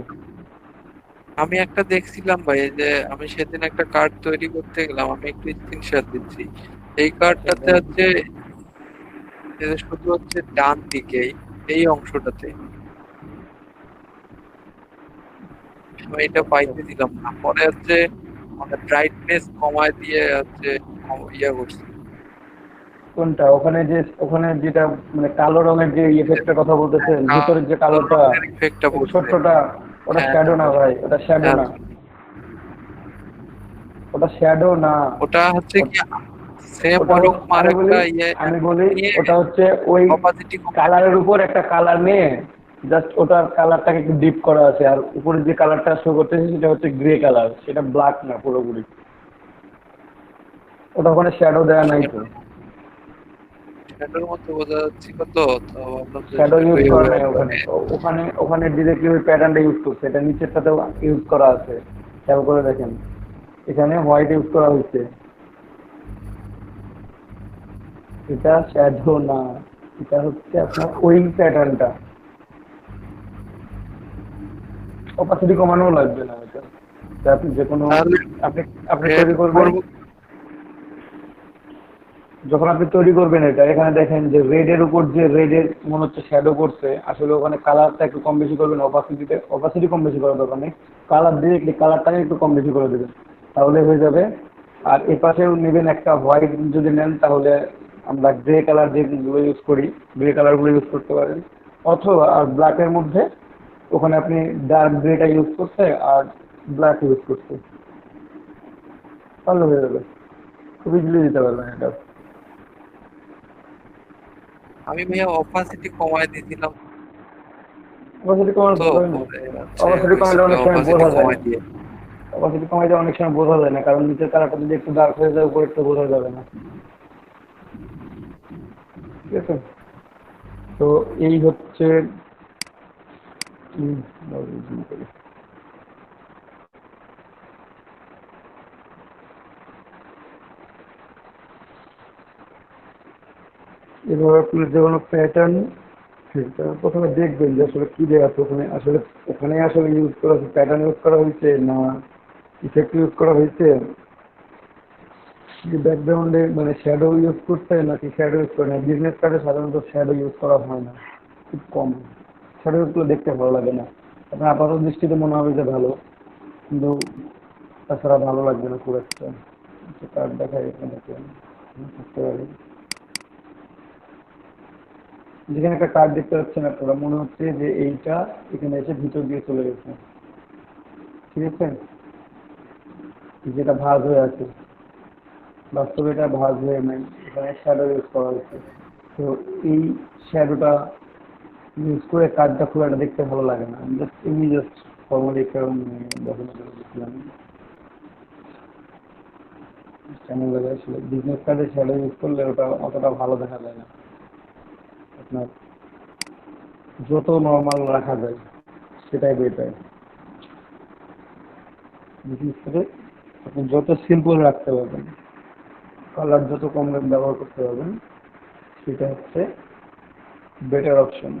Speaker 2: আমি একটা দেখছিলাম ভাই, এই যে আমি সেদিন একটা কার্ড তৈরি করতে গেলাম, আমি একটু স্ক্রিনশট দিচ্ছি। এই কার্ডটাতে হচ্ছে এই যে শুধু হচ্ছে ডান দিকে এই অংশটাতে আমি এটা পাইতে দিলাম না, পরে হচ্ছে মানে ব্রাইটনেস কমায় দিয়ে হচ্ছে ইয়া করছি।
Speaker 1: কোনটা ওখানে যে ওখানে যেটা মানে কালো রঙের যে ইফেক্টের কথা বলতেছেন
Speaker 2: কালো
Speaker 1: ভিতরের যে কালোটা
Speaker 2: রঙের ইফেক্টটা
Speaker 1: ওই
Speaker 2: পড়ছে।
Speaker 1: ছোট্টটা ওটা
Speaker 2: হ্যাঁ,
Speaker 1: শ্যাডো না ভাই ওটা শ্যাডো
Speaker 2: হ্যাঁ,
Speaker 1: না ওটা শ্যাডো না
Speaker 2: ওটা হচ্ছে কি সেম
Speaker 1: ওটা
Speaker 2: ওরকম আর
Speaker 1: আমি বলি
Speaker 2: একটা ইয়ে
Speaker 1: আমি বলি
Speaker 2: নিয়ে
Speaker 1: ওটা হচ্ছে ওই
Speaker 2: অপাসিটি
Speaker 1: কালারের উপর একটা কালার নিয়ে জাস্ট ওটার কালারটাকে একটু ডিপ করা আছে আর উপরে যে কালারটা শো করতেছে সেটা হচ্ছে গ্রে কালার সেটা ব্ল্যাক না পুরোপুরি ওটা ওখানে শ্যাডো দেওয়া নাই তো
Speaker 2: শ্যাডোর মতো বোঝা যাচ্ছিল তো ভাবলাম যে
Speaker 1: শ্যাডো ইউজ
Speaker 2: ওই-
Speaker 1: করা নাই ওখানে ওখানে ওখানে ডিরেক্টলি ওই প্যাটার্নটা ইউজ করছে এটা নিচের সাথেও ইউজ করা আছে খেয়াল করে দেখেন এখানে হোয়াইট ইউজ করা হয়েছে এটা শ্যাডো না এটা হচ্ছে আপনার ওই প্যাটার্নটা অপাসিটি কমানো লাগবে না এটা তা আপনি যে কোনো
Speaker 2: তাহলে
Speaker 1: আপনি আপনি তৈরি করবেন
Speaker 2: করবো।
Speaker 1: যখন আপনি তৈরি করবেন এটা এখানে দেখেন যে রেডের উপর যে রেডের মনে হচ্ছে শ্যাডো করছে আসলে ওখানে কালারটা একটু কম বেশি করবেন অপাসিটি কম বেশি করার দরকার নেই কালার ডিরেক্টলি কালারটাকে একটু কম বেশি করে দেবেন তাহলে হয়ে যাবে আর এ পাশেও নেবেন একটা হোয়াইট যদি নেন তাহলে আমরা গ্রে কালার যেগুলো ইউজ করি গ্রে কালারগুলো ইউজ করতে পারেন অথবা আর ব্ল্যাকের মধ্যে ওখানে আপনি ডার্ক গ্রেটা ইউজ করতে আর ব্ল্যাক ইউজ করতে তাহলে হয়ে যাবে খুব ইজিলি দিতে পারবেন এটা
Speaker 2: আমি ভাইয়া অপাসিটি কমায় দিয়েছিলাম
Speaker 1: অপাসিটি কমানোর
Speaker 2: তো
Speaker 1: দরকার নেই
Speaker 2: পরে
Speaker 1: অপাসিটি কমালে অনেক সময়
Speaker 2: opacity
Speaker 1: বোঝা যায়
Speaker 2: কমায় দিয়ে
Speaker 1: অপাসিটি কমাইতে অনেক সময় বোঝা যায় না কারণ নিচের কালারটা যদি একটু ডার্ক হয়ে যায় উপরে একটু বোঝা যাবে না ঠিক আছে। তো এই হচ্ছে হুম, zoom করি। এভাবে আপনি যে কোনো প্যাটার্ন প্রথমে দেখবেন যে আসলে কি দেওয়া আছে ওখানে, আসলে ওখানে আসলে ইউজ করা হচ্ছে, প্যাটার্ন ইউজ করা হয়েছে না ইফেক্ট ইউজ করা হয়েছে, যে ব্যাকগ্রাউন্ডে মানে শ্যাডো ইউজ করতে নাকি শ্যাডো ইউজ করে না। বিজনেস কার্ডে সাধারণত শ্যাডো ইউজ করা হয় না, খুব কম। শ্যাডো ইউজগুলো দেখতে ভালো লাগে না, আপনার আপাতত দৃষ্টিতে মনে হবে যে ভালো, কিন্তু তাছাড়া ভালো লাগবে না খুব একটা। কার্ড দেখাই আপনাদেরকে, থাকতে পারে যেখানে একটা কার্ড দেখতে পাচ্ছেন আপনারা, মনে হচ্ছে যে এইটা এখানে এসে ভিতর দিয়ে চলে গেছে, ঠিক আছে, যেটা ভাঁজ হয়ে আছে। বাস্তবে এটা ভাঁজ হয়ে নাই, এখানে শ্যাডো ইউজ করা হয়েছে। তো এই শ্যাডোটা ইউজ করে কার্ডটা খুব একটা দেখতে ভালো লাগে না। জাস্ট এমনি জাস্ট ফর্মালি কারণ দেখানোর জন্য দিচ্ছিলাম, কেমন লাগে আসলে বিজনেস কার্ডে শ্যাডো ইউজ করলে ওটা অতটা ভালো দেখা যায় না। আপনার যত নর্মাল রাখা যায় সেটাই বেটার। বিজনেস কার্ডে আপনি যত সিম্পল রাখতে পারবেন, কালার যত কম ব্যবহার করতে পারবেন, সেটা হচ্ছে বেটার অপশন।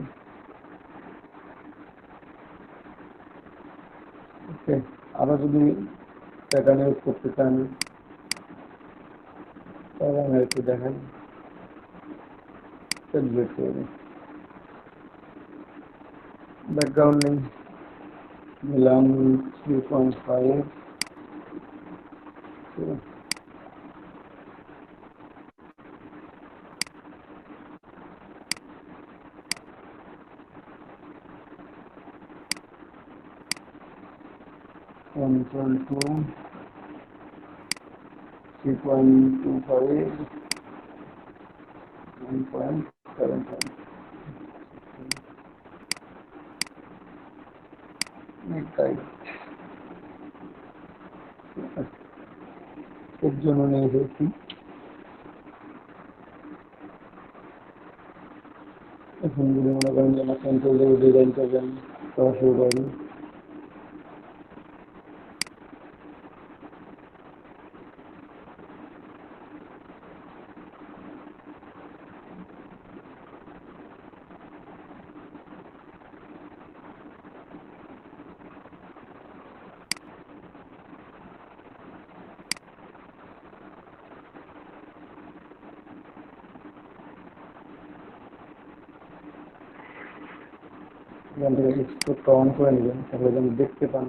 Speaker 1: ওকে, আরো যদি প্যাটার্ন ইউজ করতে চান তাহলে আমি একটু দেখাই, ডিলিট করে দিই। ব্যাকগ্রাউন্ড নেই, নিলাম 3.5, 1.2, 3.25, 1.75, টাইপ এর জন্য নিয়ে এসেছি। এখন যদি মনে করেন যে আমার সেন্টার ডিজাইন করবেন করা শুরু করবেন, এখান থেকে এক্সপোর্টটা অন করে নেবেন, তাহলে যেন দেখতে পান।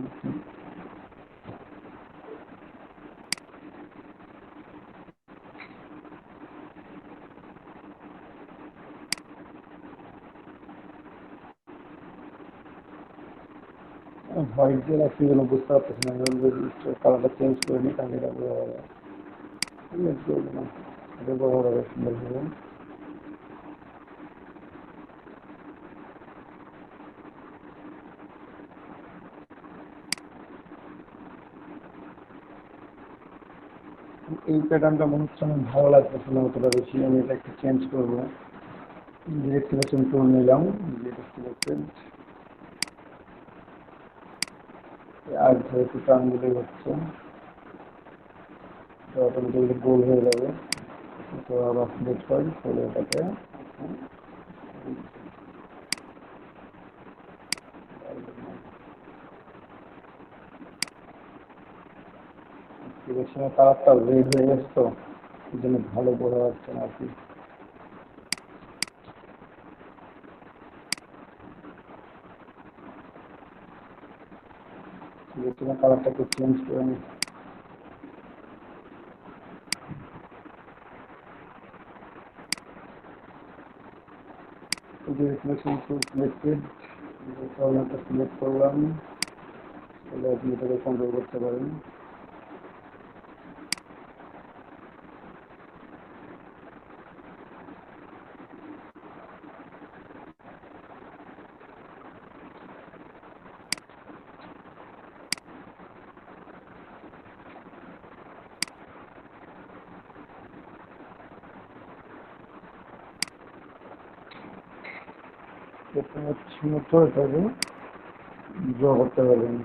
Speaker 1: হোয়াইট যে রাখছি যেন বুঝতে পারতেছি না, কালারটা চেঞ্জ করে নিই তাহলে এটা বোঝা যাবে। এটা বোঝা যাবে সুন্দর হবে। এই প্যাটার্নটা মনে হচ্ছে আমার ভালো লাগতেছে না অতটা বেশি, আমি এটা একটু চেঞ্জ করবো। ডিরেক্ট সিলেকশন টুল নিলাম, ডিরেক্ট সিলেক্টেড, আর যেহেতু টার্নগুলোই হচ্ছে তো অটোমেটিক্যালি গোল হয়ে যাবে। তো আবার সিলেক্ট করি, তাহলে এটাকে সিলেকশনের কালারটা রেড হয়ে গেছে, তো এই জন্য ভালো বোঝা যাচ্ছে না আর কি। সিলেকশনের কালারটাকে চেঞ্জ করে নিই। সিলেকশন টুল সিলেক্টেড, কর্নারটা সিলেক্ট করলাম, তাহলে আপনি এটাকে কন্ট্রোল করতে পারেন। মতো এটাকে ড্র করতে পারবেন।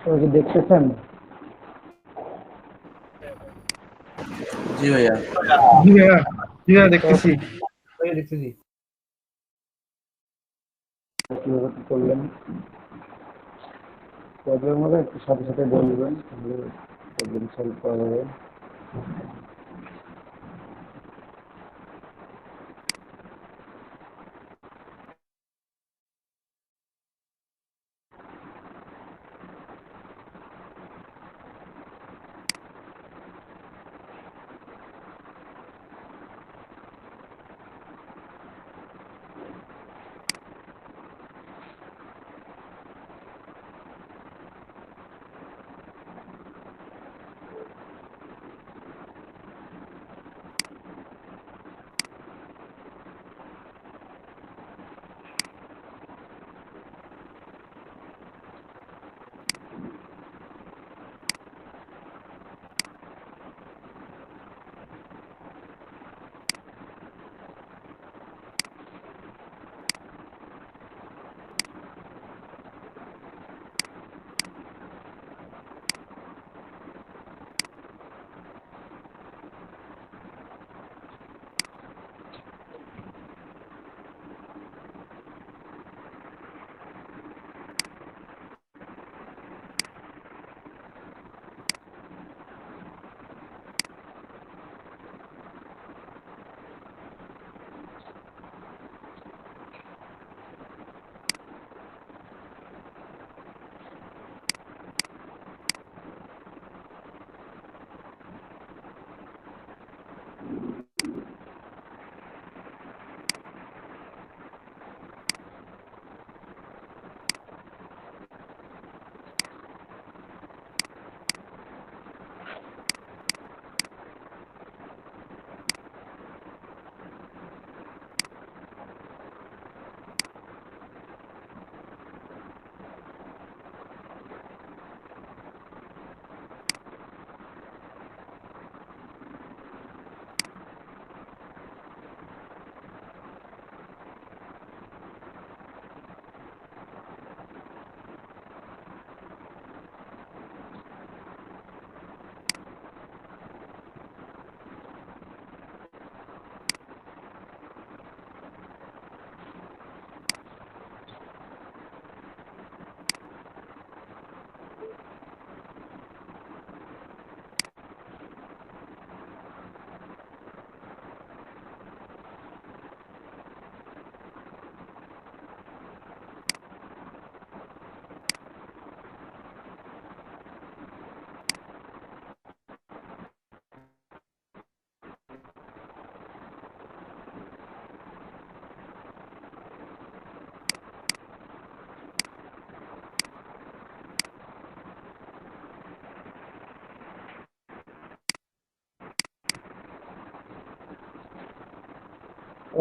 Speaker 1: ওই যে দেখতেছেন?
Speaker 2: জি ভাইয়া।
Speaker 4: জি ভাইয়া, জি ভাইয়া দেখতেছি, ভাইয়া দেখতেছি।
Speaker 1: কিভাবে কি করলেন প্রবলেম হলে একটু সাথে সাথে বলবেন, তাহলে প্রবলেম সলভ করা যাবে।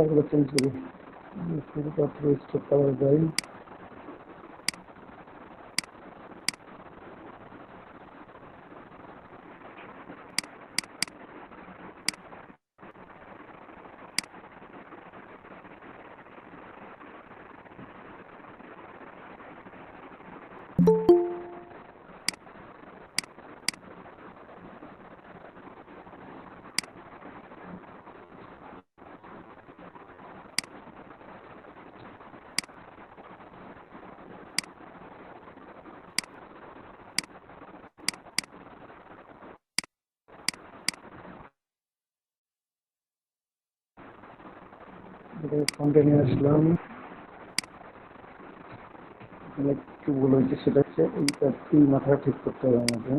Speaker 1: এগুলো চেঞ্জ করি। শুধুমাত্র স্টক কালার যাই। ফ্রন্টে নিয়ে আসলাম। এখানে একটু ভুল হয়েছে, সেটা হচ্ছে এইটা তিন মাথা ঠিক করতে হবে আমাকে।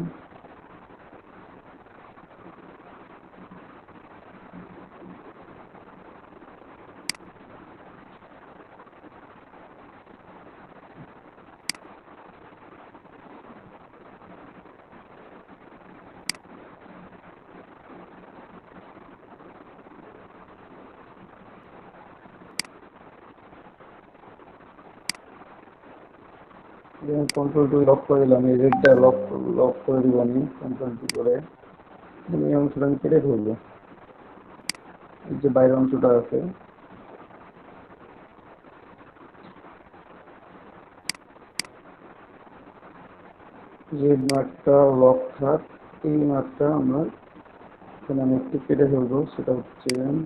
Speaker 1: কন্ট্রোল টু লক করে দিলাম, এই রেডটা লক লক করে দিব আমি কন্ট্রোল টু করে। এই অংশটা আমি কেটে ফেলবো। এই যে বাইরের অংশটা আছে, রেড মার্কটা লক থাক, এই মার্কটা আমরা এখানে আমি একটু কেটে ফেলবো। সেটা হচ্ছে আমি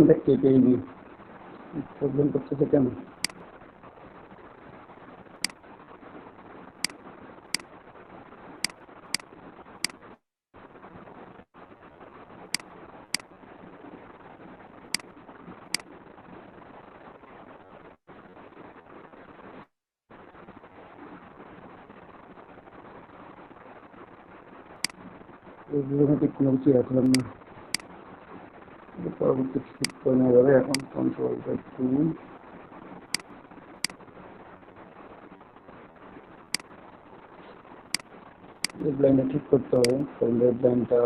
Speaker 1: এটা কেটেই দিই। প্রবলেম করতেছে কেন? ঠিক কোনো কিছু রাখলাম না, পরবর্তী ঠিক করে নেওয়া যাবে। এখন কন্ট্রোল টু রেড লাইনটা ঠিক করতে হবে। কারণ রেড লাইনটা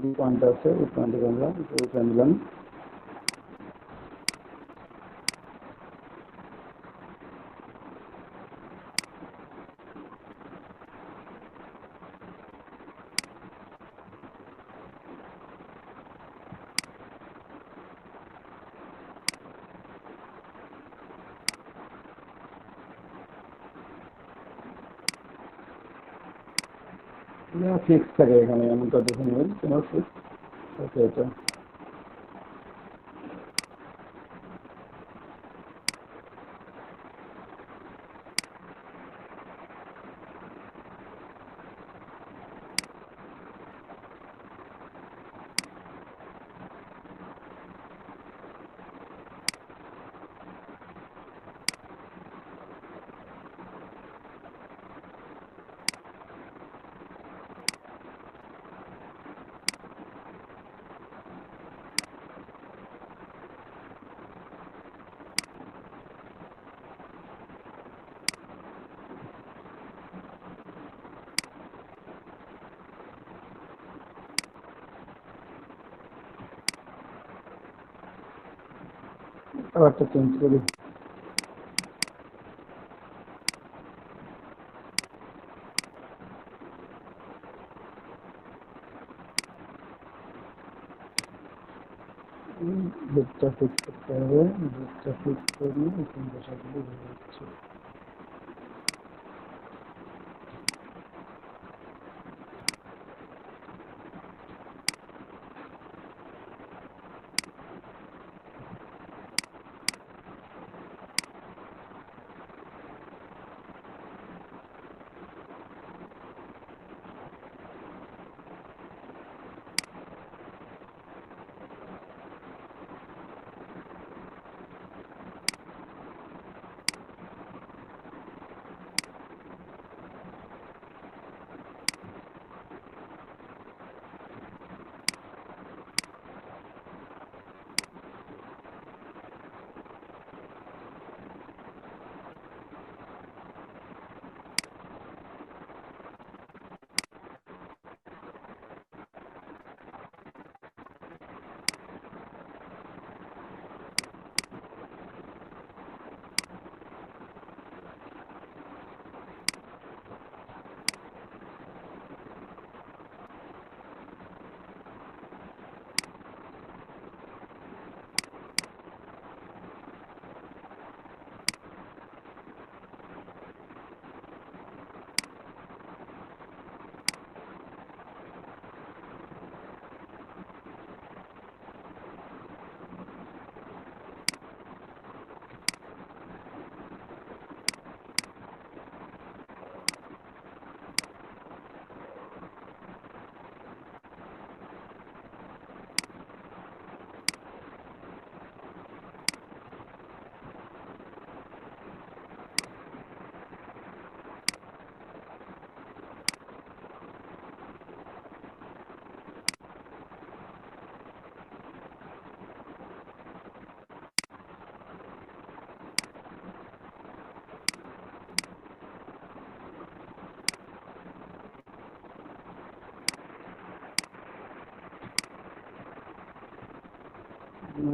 Speaker 1: যে পয়েন্ট আছে ওই পয়েন্টে আমরা উঠে নিলাম। ফিক্স থাকে এখানে, আমি তো দেখে নেবেন তোমার ফিক্স আছে এটা। কালারটা চেঞ্জ করি। লুকটা ফিক্স করতে হবে, লুকটা ফিক্স করি, এখন বসাগুলো হয়ে যাচ্ছে।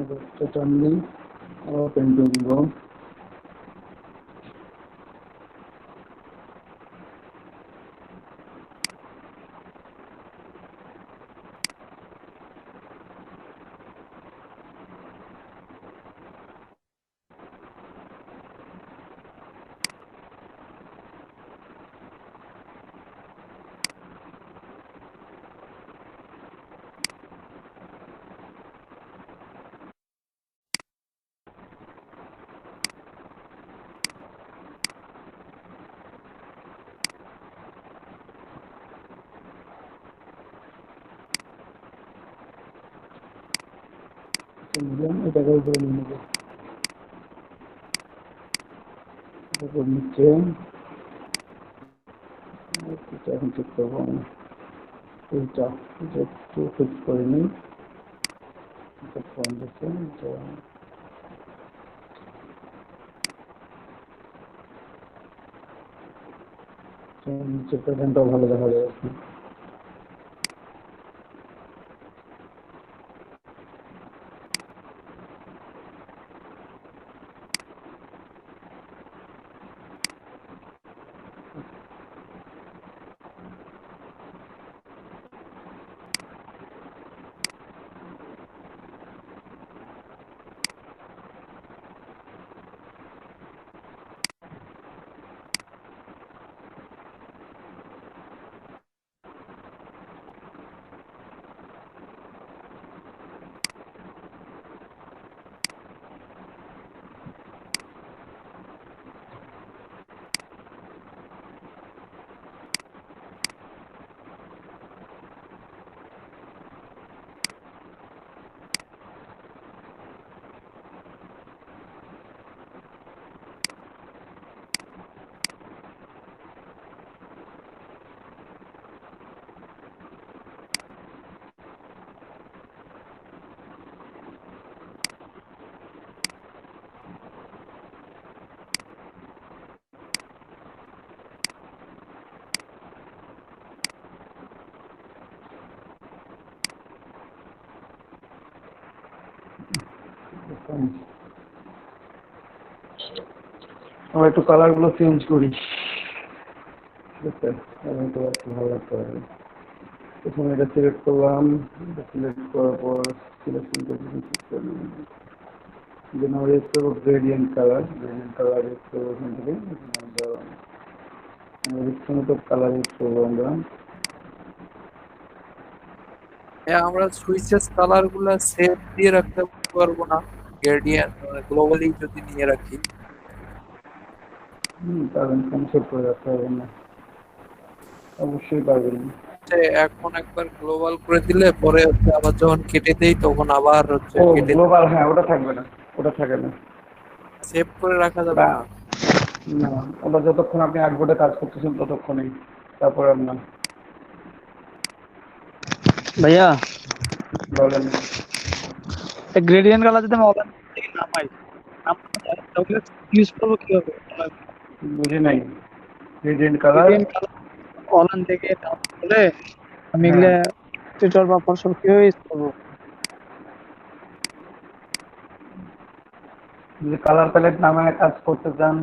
Speaker 1: লুকটা টানলি আবার পেন্টিং দিব। নিলাম, এটাকে উপরে নিয়ে নেবো, উপর নিচে। এটা এখন ঠিক করবো আমি, এইটা এটা একটু ফিক্স করে নিই। এটা ফোন দিচ্ছে, এটা নিচের প্যাটার্নটাও ভালো দেখা যাচ্ছে। আমরা একটু কালার গুলো চেঞ্জ করি, ঠিক আছে? তাহলে তো একটু ভালো লাগতে পারে। প্রথমে এটা সিলেক্ট করলাম, এটা সিলেক্ট করার পর সিলেকশন দেন আমরা ইউজ করবো গ্রেডিয়েন্ট কালার ইউজ করবো ওখান থেকে। আমরা ইচ্ছা মতো কালার ইউজ করবো আমরা।
Speaker 2: আমরা সুইচেস কালার গুলা সেভ দিয়ে রাখতে পারবো না? গ্রেডিয়েন্ট গ্লোবালি যদি নিয়ে রাখি,
Speaker 1: পারবেন, কনসেপ্ট করে রাখতে পারবেন না, অবশ্যই পারবেন।
Speaker 2: এখন একবার গ্লোবাল করে দিলে পরে হচ্ছে আবার যখন কেটে দেই তখন আবার হচ্ছে
Speaker 1: ও
Speaker 2: কেটে
Speaker 1: গ্লোবাল, হ্যাঁ ওটা থাকবে না, ওটা থাকে না।
Speaker 2: সেভ করে রাখা যাবে
Speaker 1: ওটা
Speaker 2: না।
Speaker 1: না, ওটা যতক্ষণ আপনি আর্টবোর্ডে কাজ করতেছেন ততক্ষণই, তারপর আর না।
Speaker 4: ভাইয়া
Speaker 1: বলেন।
Speaker 4: গ্রেডিয়েন্ট কালার যদি আমি অনলাইন থেকে নামাই, তাহলে ইউজ করবো কিভাবে?
Speaker 1: বুঝি নাই। Gradient colour,
Speaker 4: gradient colour online থেকে ডাউনলোড করে আমি
Speaker 1: হ্যাঁ
Speaker 4: এগুলা টিউটর বা ফটোশপ কিভাবে ইউজ করবো?
Speaker 1: যদি কালার প্যালেট নামে কাজ করতে চান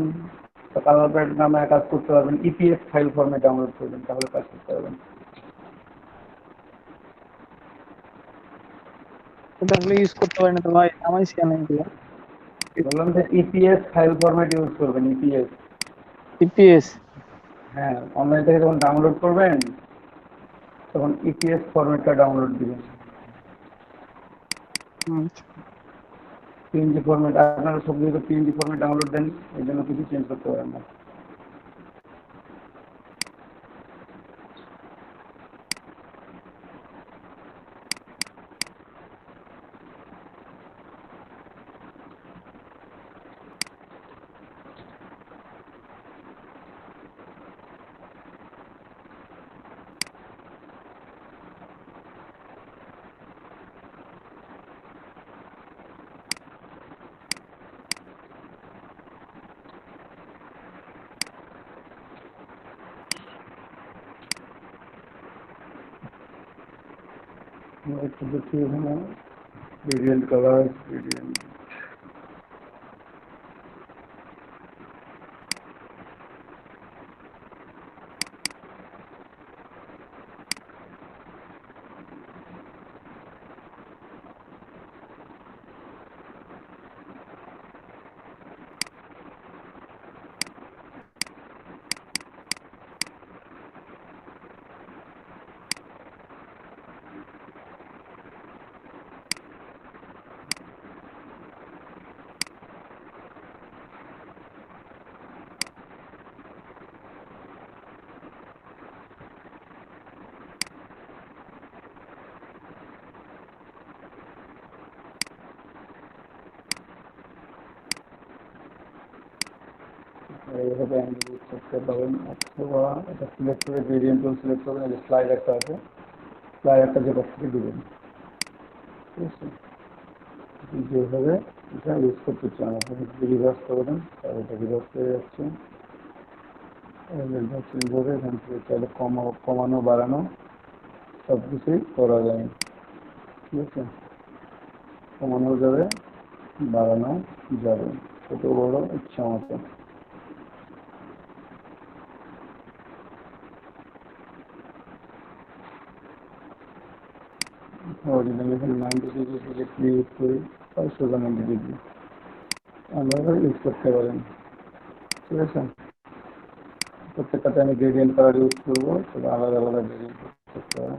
Speaker 1: তো কালার প্যালেট নামে কাজ করতে পারবেন, ইপিএস ফাইল ফর্মে ডাউনলোড করবেন, তাহলে কাজ করতে পারবেন।
Speaker 4: তাহলে ইউজ করতে পারি না তো ভাই, নামাইছি আমি এগুলো।
Speaker 1: বললাম যে ইপিএস ফাইল ফরম্যাট ইউজ করবেন, ইপিএস।
Speaker 4: ইপিএস।
Speaker 1: হ্যাঁ, অনলাইন থেকে যখন ডাউনলোড করবেন তখন ইপিএস ফরম্যাটটা ডাউনলোড দিবেন। পিএনজি ফরম্যাট, আপনারা সব কিছু পিএনজি ফরম্যাট ডাউনলোড দেন, এই জন্য কিছু চেঞ্জ করতে পারেন না। একটু দেখি এখানে গ্রেডিয়েন্ট কালার, গ্রেডিয়েন্ট এইভাবে অ্যাঙ্গেল ইউজ করতে পারেন, অথবা এটা সিলেক্ট করে গ্রেডিয়েন্ট টুল সিলেক্ট করবেন, এই যে স্লাইডারটা আছে, স্লাইডারটা যে পাশ থেকে দিবেন, ঠিক আছে? যেভাবে এটা ইউজ করতে চান আপনি যদি রিভার্স করে দেন তাহলে এটা রিভার্স হয়ে যাচ্ছে। চেঞ্জ হবে, এখান থেকে চাইলে কমানো বাড়ানো সব কিছুই করা যায়, ঠিক আছে? কমানো যাবে, বাড়ানো যাবে, ছোট বড় ইচ্ছা মতো। অরিজিনাল এখানে 90 ডিগ্রি ডিরেক্টলি ইউজ করি, আর সোজা 90 ডিগ্রি আমরা ইউজ করতে পারেন, ঠিক আছে? প্রত্যেকটাতে আমি গ্রেডিয়েন্ট কালার ইউজ করবো, তবে আলাদা আলাদা গ্রেডিয়েন্ট করতে হবে।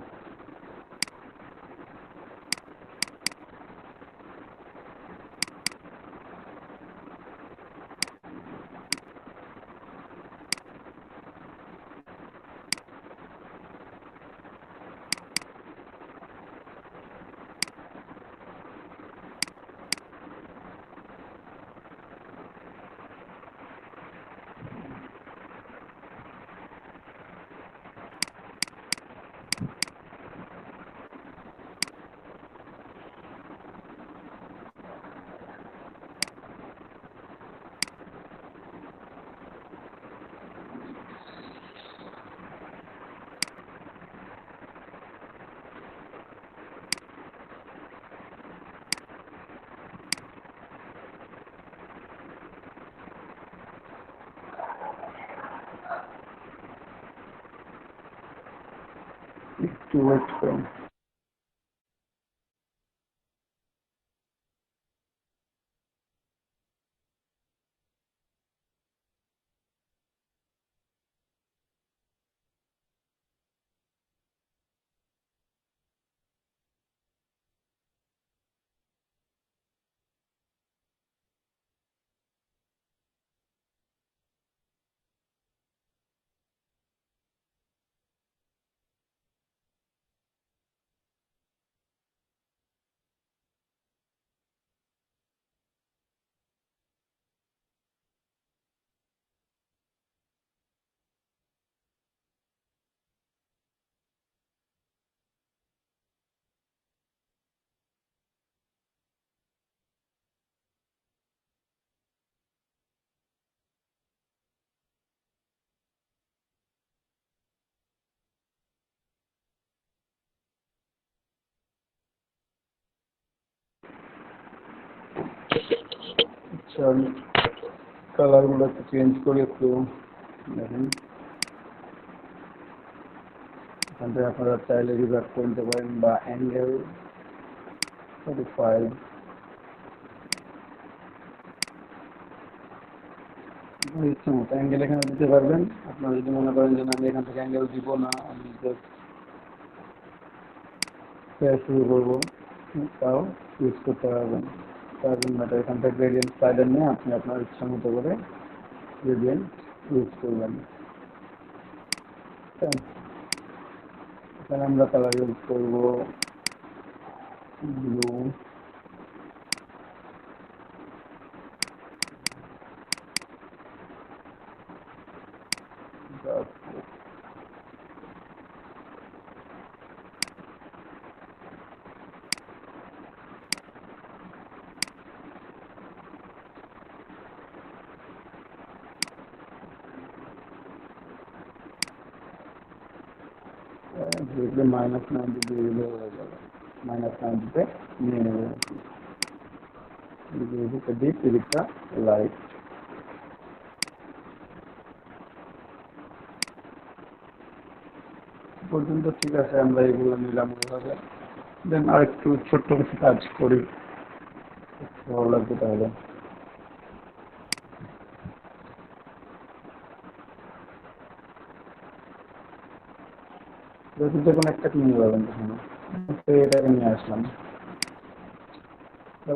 Speaker 1: একটু ওয়েট করুন। আচ্ছা, আমি কালারগুলো একটু চেঞ্জ করে একটু দেখেন। এখান থেকে আপনারা চাইলে রিভার্ট করে নিতে পারেন বা অ্যাঙ্গেল 45 আপনার ইচ্ছা মতো অ্যাঙ্গেল এখানে দিতে পারবেন। আপনারা যদি মনে করেন যে না, আমি এখান থেকে অ্যাঙ্গেল দিব না, আমি জাস্ট শুরু করবো, তাও ইউজ করতে পারবেন। ম্যাটার এখান থেকে গ্রেডিয়েন্ট স্লাইডার নিয়ে আপনি আপনার ইচ্ছা মতো করে গ্রেডিয়েন্ট ইউজ করবেন। এখানে আমরা কালার ইউজ করবো ব্লু, -90 দিয়ে দিলে হয়ে যাবে। -90-তে নিয়ে নেবে। এদিকটা ডিপ, এদিকটা লাইট। পর্যন্ত ঠিক আছে, আমরা এগুলো নিলাম ওইভাবে। দেন আর একটু ছোট্ট কিছু কাজ করি, ভালো লাগবে তাহলে। যে কোনো একটাকে নিয়ে যাবেন এখানে। এটাকে নিয়ে আসলাম,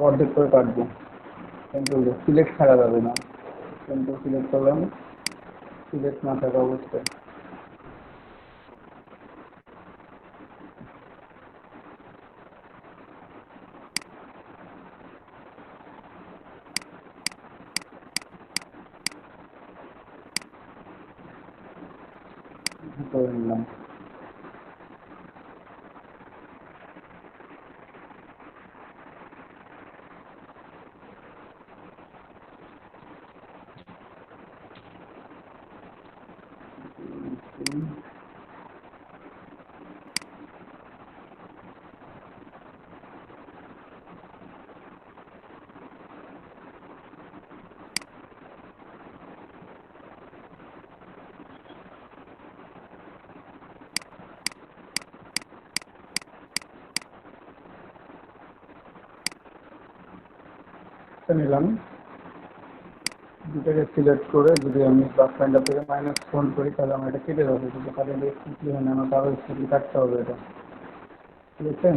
Speaker 1: অর্ধেক করে কাটবো, কিন্তু সিলেক্ট ছাড়া যাবে না। কিন্তু সিলেক্ট করলাম, সিলেক্ট না থাকা অবস্থায় করে নিলাম। নিলাম, দুটাকে সিলেক্ট করে যদি আমি বাস ফাইন্ডার থেকে মাইনাস ফোন করি তাহলে আমার এটা কেটে যাবে, কিন্তু কারেন্ট স্মুথলি হয় না, আমার আরও স্মুথলি কাটতে হবে এটা। ঠিক আছে,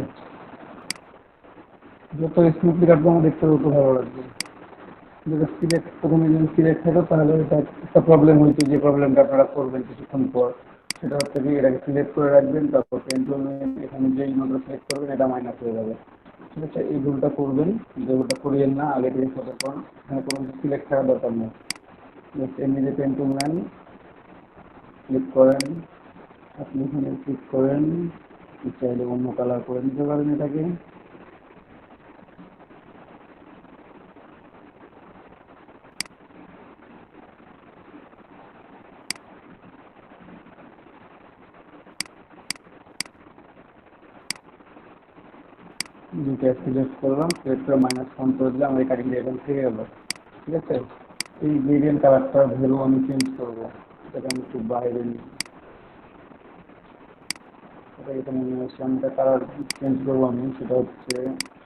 Speaker 1: যত স্মুথলি কাটবো আমার দেখতে তত ভালো লাগবে। যদি সিলেক্ট প্রথমে যদি সিলেক্ট থাকো তাহলে এটা একটা প্রবলেম হইতো, যে প্রবলেমটা আপনারা করবেন কিছুক্ষণ পর, সেটা হচ্ছে কি এটাকে সিলেক্ট করে রাখবেন, তারপর এখানে যে নোটটা সিলেক্ট করবেন এটা মাইনাস হয়ে যাবে। ঠিক আছে, এই ভুলটা করবেন, যে ভুলটা করিয়েন না, আগে থেকে সতর্কন। এখানে কোনো সিলেক্ট থাকার দরকার নেই, জাস্ট এমনিতে পেন্টুল নেন, ক্লিক করেন, আপনি এখানে ক্লিক করেন, চাইলে অন্য কালার করে নিতে পারেন এটাকে। দুটো সিলেক্ট করলাম, সিলেক্ট করে মাইনাস ফোন করে দিলাম, এই কাটিংটা এখন থেকে গেল। ঠিক আছে, এই গ্রেডিয়েন্ট কালারটার ভ্যালু আমি চেঞ্জ করবো, এটাকে আমি একটু বাইরে নিই, এটা এখানে নিয়ে আসলাম, এটা কালার চেঞ্জ করবো আমি, সেটা হচ্ছে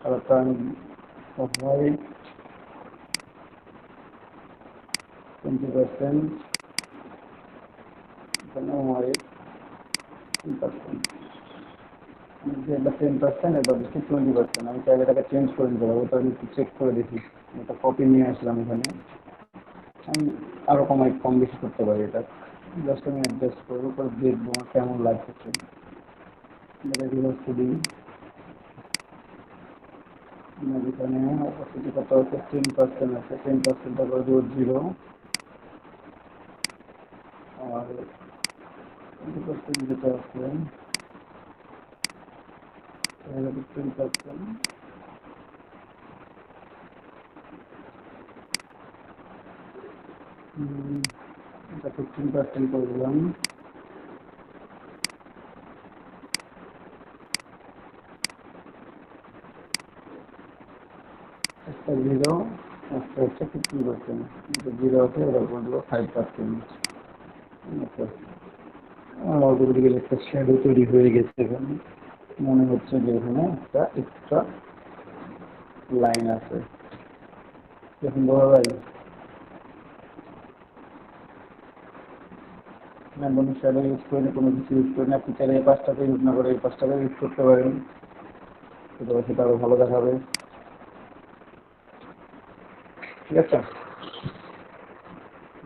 Speaker 1: কালারটা আমি হোয়াইট 20%, এখানে হোয়াইট 10%, এটা 10%, এটা হচ্ছে 20%। আমি চাইলে এটাকে চেঞ্জ করে নিতে পারবো, ওটা আমি একটু চেক করে দেখি। এটা কপি নিয়ে আসলাম এখানে, আমি আরো কম বেশি করতে পারি। এটা জাস্ট আমি অ্যাডজাস্ট করবো, করে দেখবো আমার কেমন লাগছে। এটা রিভার্স দিই, এখানে অপরচুনিটি কত আছে, 10% আছে, 10%টা করে দেবো 0, আর 20% যেটা আছে 10%, এটা 15% করে দিলাম। একটা 0, একটা হচ্ছে 15%, এটা 0 আছে, এটা করে দেবো 5%। আচ্ছা, অটোমেটিক্যালি একটা শ্যাডো তৈরি হয়ে গেছে এখানে, মনে হচ্ছে যে এখানে একটা এক্সট্রা লাইন আছে। দেখুন বোঝা যায় না, কোনো শ্যাডো ইউজ করি না, কোনো কিছু ইউজ করি না। আপনি চাইলে এই পাঁচটাকে ইউজ না করে এই পাঁচটাকে ইউজ করতে পারেন, সেটা আরো ভালো দেখাবে। ঠিক আছে,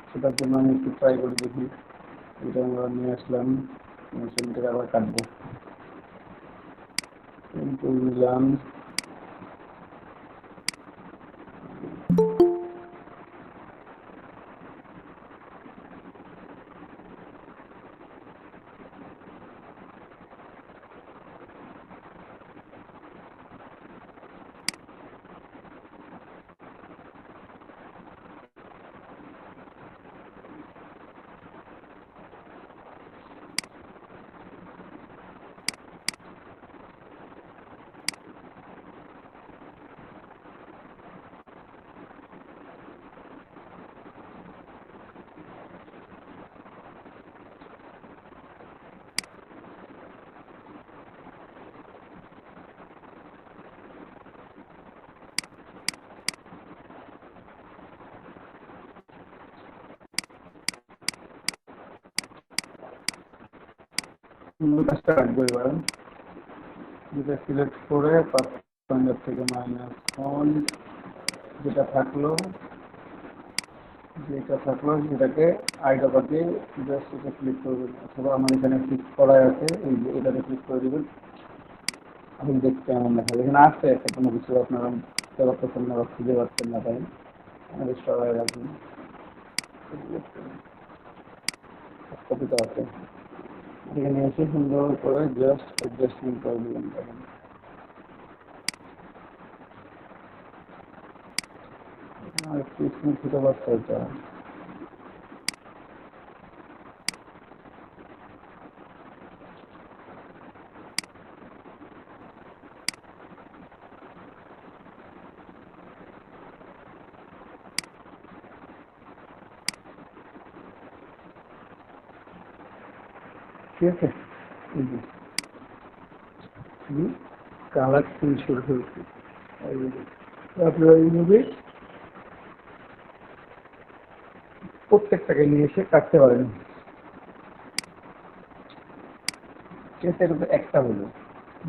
Speaker 1: সেটার জন্য আমি একটু ট্রাই করে দেখি। এটা আমরা নিয়ে আসলাম, সেটাকে আবার কাটবো, নিলাম। কাজটা কাটবো এবার, যেটা সিলেক্ট করে পাসওয়ার্ড থেকে মাইনাস ফন্ট যেটা থাকলো সেটাকে আইডবা দিয়ে জাস্ট এটা ক্লিক করবেন, অথবা আমার এখানে ক্লিক করা আছে, এই যে এটাতে ক্লিক করে দেবেন। এখন দেখতে এমন দেখা যায়, এখানে আসছে একটা কোনো কিছু আপনারা বুঝতে পারতেছেন না বা খুঁজে পাচ্ছেন না, তাই আমাদের সবাই রাখুন। কপিটা আছে, এখানে এসে সুন্দর করে জাস্ট অ্যাডজাস্টমেন্ট করে দেবেন। আর একটু স্মুথ হতে পারছে এটা। ঠিক আছে, কালার চেঞ্জ করে ফেলছি। আপনারা এইভাবে প্রত্যেকটাকে নিয়ে এসে কাটতে পারেন। ঠিক আছে, এটা তো একটা হলো,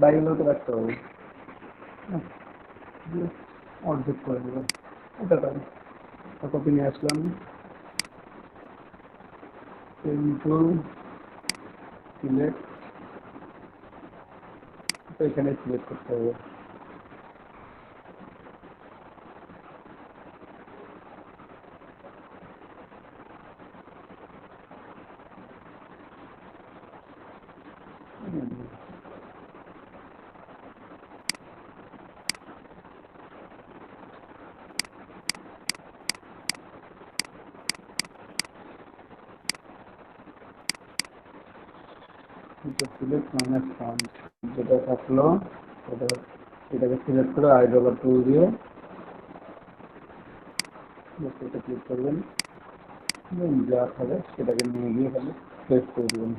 Speaker 1: বাইরেও তো কাটতে হবে, অর্ধেক করে দেবেন। এটা তাই কপি নিয়ে আসলাম, কিন্তু সিলেক্ট, এখানে সিলেক্ট করতে হবে। সিলেক্ট মাইনাস ফন্ট যেটা থাকলো ওটা, এটাকে সিলেক্ট করে আইড্রপার টুল দিয়ে এটা ক্লিক করবেন, যা থাকে সেটাকে নিয়ে গিয়ে খালি প্লেস করে দেবেন।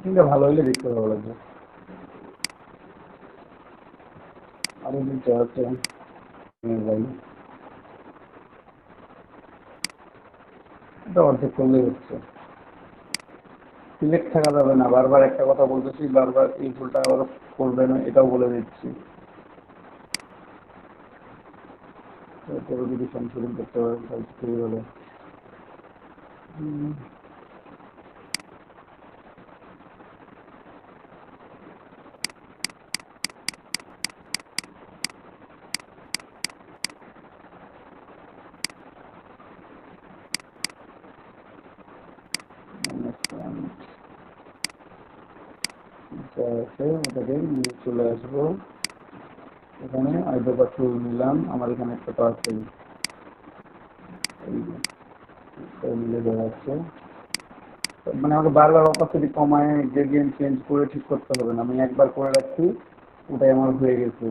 Speaker 1: ফিনিশিংটা ভালো হলে দেখতে ভালো লাগবে। আরো দিতে হচ্ছে এটা অর্ধেক করলেই হচ্ছে। সিলেক্ট থাকা যাবে না, বারবার একটা কথা বলতেছি, বারবার এই ভুলটা আবার করবে না এটাও বলে দিচ্ছি। এরপরে যদি সংশোধন করতে পারেন তাহলে খুবই ভালো। আছে ওটাকে নিয়ে চলে আসবো এখানে, আইড্রোপার টুল নিলাম, আমার এখানে একটা তো আছে, মিলে দেওয়া আছে। মানে আমাকে বারবার অপাসিটি কমায় গ্রেডিয়েন্ট চেঞ্জ করে ঠিক করতে হবে না, আমি একবার করে রাখছি, ওটাই আমার হয়ে গেছে।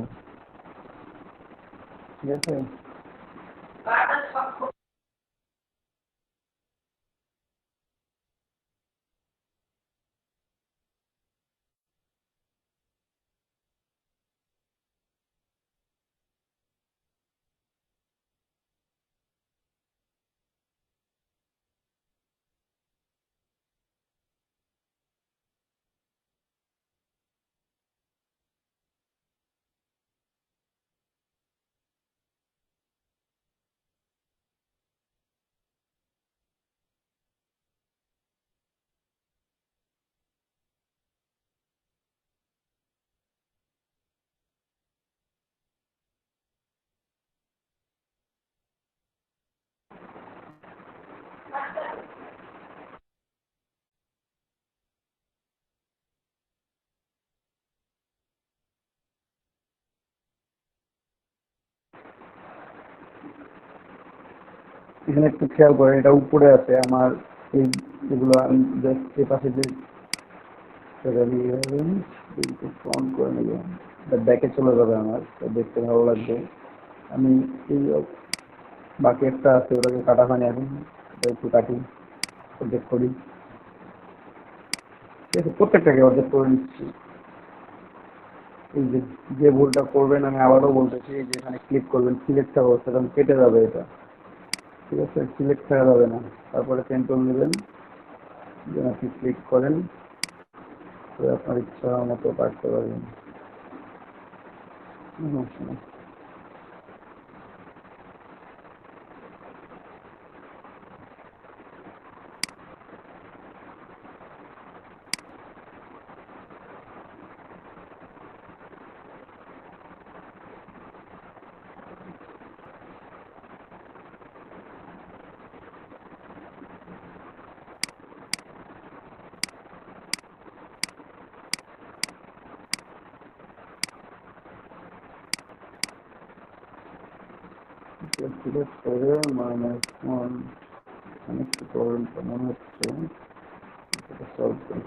Speaker 1: ঠিক আছে, এখানে একটু খেয়াল করে, এটা উপরে আছে আমার, এই যেগুলো আমি জাস্ট এ পাশে যে ফ্রন্ট করে নেব, এটা ব্যাকে চলে যাবে আমার, দেখতে ভালো লাগবে। আমি এই বাকি একটা আছে ওটাকে কাটা হয়নি এখন, এটা একটু কাটি, অর্ধেক করি। ঠিক আছে, প্রত্যেকটাকে অর্ধেক করে নিচ্ছি। এই যে যে ভুলটা করবেন, আমি আবারও বলতেছি, যে এখানে ক্লিক করবেন, সিলেক্ট থাকা অবস্থা, কারণ কেটে যাবে এটা। ঠিক আছে, সিলেক্ট থাকা যাবে না, তারপরে পেন্টুল নেবেন, যেন আপনি ক্লিক করেন, আপনার ইচ্ছা মতো কাটতে পারবেন। সিলেক্ট করে মাইনাস ওয়ান কানেক্ট করবেন, মনে হচ্ছে এটা সলভ করি।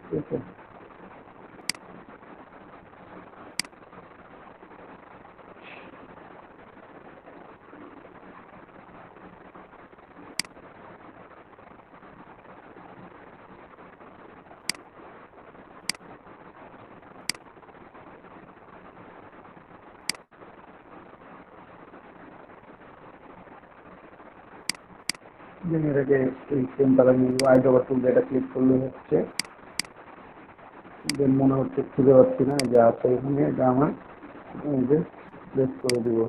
Speaker 1: ঠিক আছে, এটাকে এই সেম কালার নিয়ে নেবো, আইড্রোপার টুল এটা ক্লিক করলে হচ্ছে, দেন মনে হচ্ছে খুঁজে পাচ্ছি না, যে আছে এখানে, এটা আমার এই যে প্রেস করে দিব।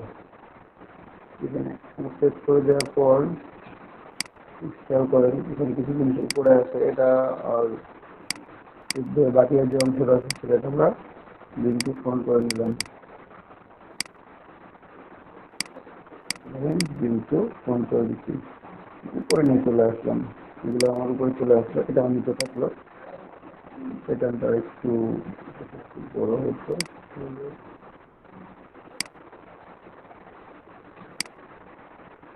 Speaker 1: এখানে প্রেস করে দেওয়ার পর খেয়াল করেন এখানে কিছু জিনিস উপরে আছে, এটা আর বাকি যে অংশটা আছে সেটা আমরা লিঙ্কটি ফোন করে নিলাম, কিন্তু ফোন করে দিচ্ছি, উপরে নিয়ে চলে আসলাম, এগুলো আমার উপরে চলে আসলো, এটা আমার নিচে থাকলো, এটা একটু বড় হচ্ছে,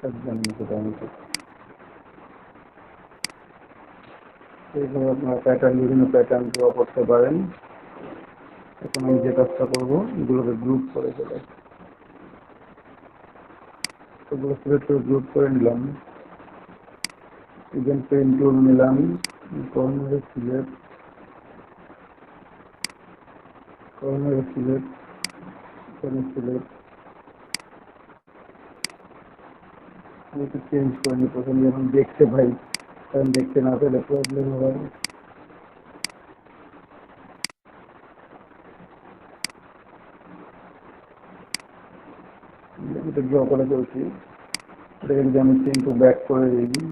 Speaker 1: একদম নিচেটা নিচে। এইভাবে আপনারা প্যাটার্ন, বিভিন্ন প্যাটার্ন ড্র করতে পারেন। এখন আমি যে কাজটা করবো, এগুলোকে গ্রুপ করে ফেলে, এগুলো সিলেক্ট করে গ্রুপ করে নিলাম। ইভেন পেন টুল নিলাম, কর্নার সিলেক্ট, সিলেক্ট আমি একটু চেঞ্জ করে নিই প্রথমে যখন দেখতে পাই, কারণ দেখতে না পেলে প্রবলেম হয়। এটা ড্র করে ফেলছি, এটাকে যদি আমি কিন্তু ব্যাক করে দিই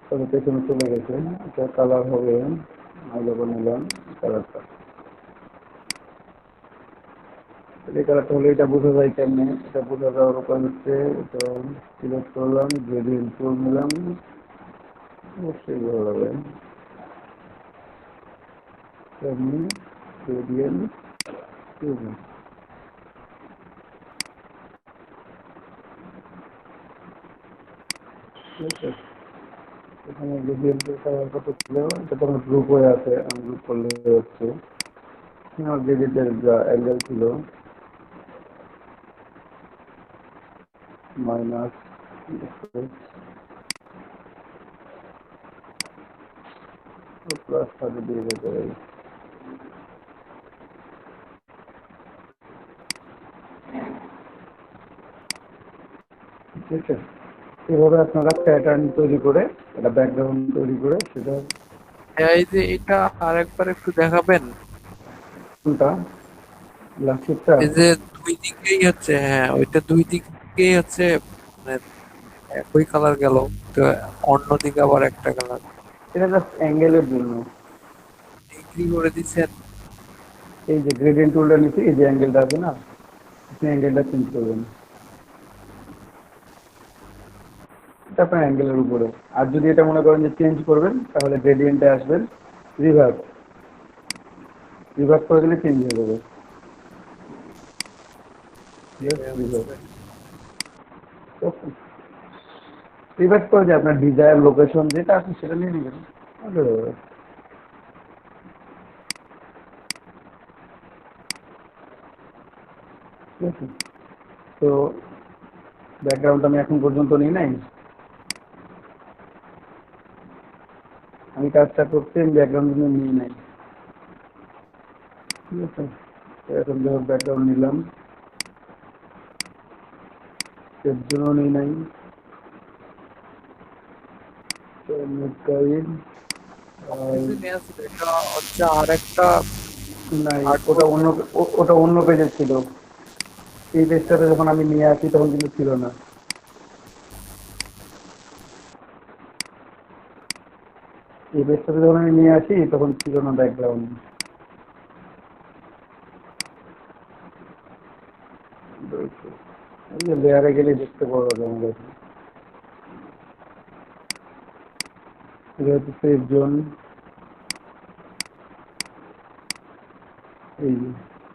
Speaker 1: তবে পেছনে চলে গেছে। এটা কালার হবে, আমি যখন নিলাম কালারটা, এই কালারটা হলে এটা বোঝা যায় কেমনে। এটা বোঝা যাওয়ার উপায় হচ্ছে, এটা সিলেক্ট করলাম, গ্রেডিয়েন্ট টুল নিলাম, অবশ্যই ভালো হবে এমনি গ্রেডিয়েন্ট টুল। ঠিক আছে, এখানে গ্রেডিয়েন্টের কালার কত ছিল, এটা তো আমার গ্রুপ হয়ে আছে, আমি গ্রুপ করলে হচ্ছে আমার গ্রেডিয়েন্টের যা অ্যাঙ্গেল ছিল মাইনাস প্লাস 30 দিয়ে যেতে হবে। ঠিক আছে, এভাবে আপনারা প্যাটার্ন তৈরি করে, একটা ব্যাকগ্রাউন্ড তৈরি করে সেটা
Speaker 2: এই যে এটা আরেকবার একটু দেখাবেন।
Speaker 1: কোনটা লাস্টটা,
Speaker 2: এই যে দুই দিকেই হচ্ছে, হ্যাঁ ওইটা দুই দিকেই হচ্ছে, মানে একই কালার গেল, তো অন্য দিকে আবার একটা কালার
Speaker 1: এটা জাস্ট অ্যাঙ্গেলের জন্য।
Speaker 2: ডিগ্রি করে দিচ্ছেন।
Speaker 1: এই যে গ্রেডিয়েন্ট টুলটা নিচ্ছি, এই যে অ্যাঙ্গেলটা আছে না, আপনি অ্যাঙ্গেলটা চেঞ্জ করবেন, এটা আপনার অ্যাঙ্গেলের উপরে। আর যদি এটা মনে করেন যে চেঞ্জ করবেন, তাহলে গ্রেডিয়েন্টে আসবেন, রিভার্স রিভার্স করে দিলে চেঞ্জ হয়ে যাবে। রিভার্স করে যে আপনার ডিজায়ার লোকেশন যেটা আছে সেটা নিয়ে নেবেন। ঠিক আছে, তো ব্যাকগ্রাউন্ড আমি এখন পর্যন্ত নিই নাই, আমি কাজটা করতে ব্যাকগ্রাউন্ড নিয়ে নাই। ঠিক আছে, তো এখন যখন ব্যাকগ্রাউন্ড নিলাম, এর জন্য নিই নাই,
Speaker 2: এটা হচ্ছে আর একটা
Speaker 1: নাই, ওটা অন্য পেজে ছিল। এই পেজটাতে যখন আমি নিয়ে আসি তখন কিন্তু ছিল না। এই পেজটাতে যখন আমি নিয়ে আসি তখন ছিল না ব্যাকগ্রাউন্ড। লেয়ারে গেলে দেখতে পাওয়া যাবে আমাদের। এটা হচ্ছে সেভ জোন, এই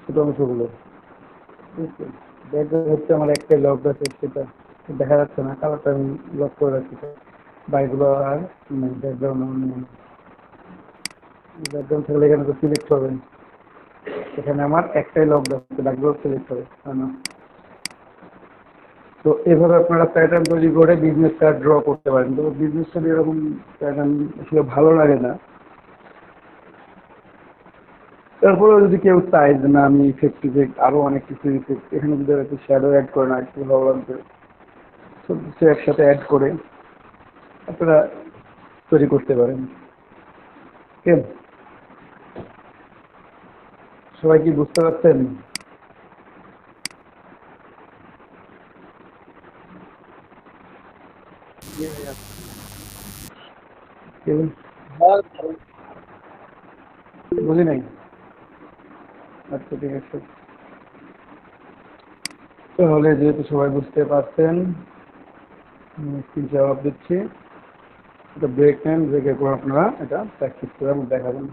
Speaker 1: ছোট অংশগুলো। ব্যাকগ্রাউন্ড হচ্ছে আমার একটাই লক আছে, সেটা দেখা যাচ্ছে না, কালারটা আমি লক করে রাখছি, বাইকগুলো আর ব্যাকগ্রাউন্ড আমার নেই। ব্যাকগ্রাউন্ড থাকলে এখানে তো সিলেক্ট হবে, এখানে আমার একটাই লক যাচ্ছে, ব্যাকগ্রাউন্ড সিলেক্ট হবে না। তো এভাবে আপনারা প্যাটার্ন তৈরি করে বিজনেস কার্ড ড্র করতে পারেন। তো বিজনেস কার্ড এরকম প্যাটার্ন আসলে ভালো লাগে না। তারপরেও যদি কেউ চায় যে না আমি ইফেক্ট আরো অনেক কিছু ইফেক্ট, এখানে যদি একটু শ্যাডো অ্যাড করেন আর একটু ভালো লাগবে, সব কিছু একসাথে অ্যাড করে আপনারা তৈরি করতে পারেন। কেন সবাই কি বুঝতে পারছেন? কেউ বুঝি নাই? আচ্ছা ঠিক আছে, তাহলে যেহেতু সবাই বুঝতে পারছেন, কি জবাব দিচ্ছি, এটা ব্রেক নেন, ব্রেকের পর আপনারা এটা প্র্যাকটিস করে দেখাবেন।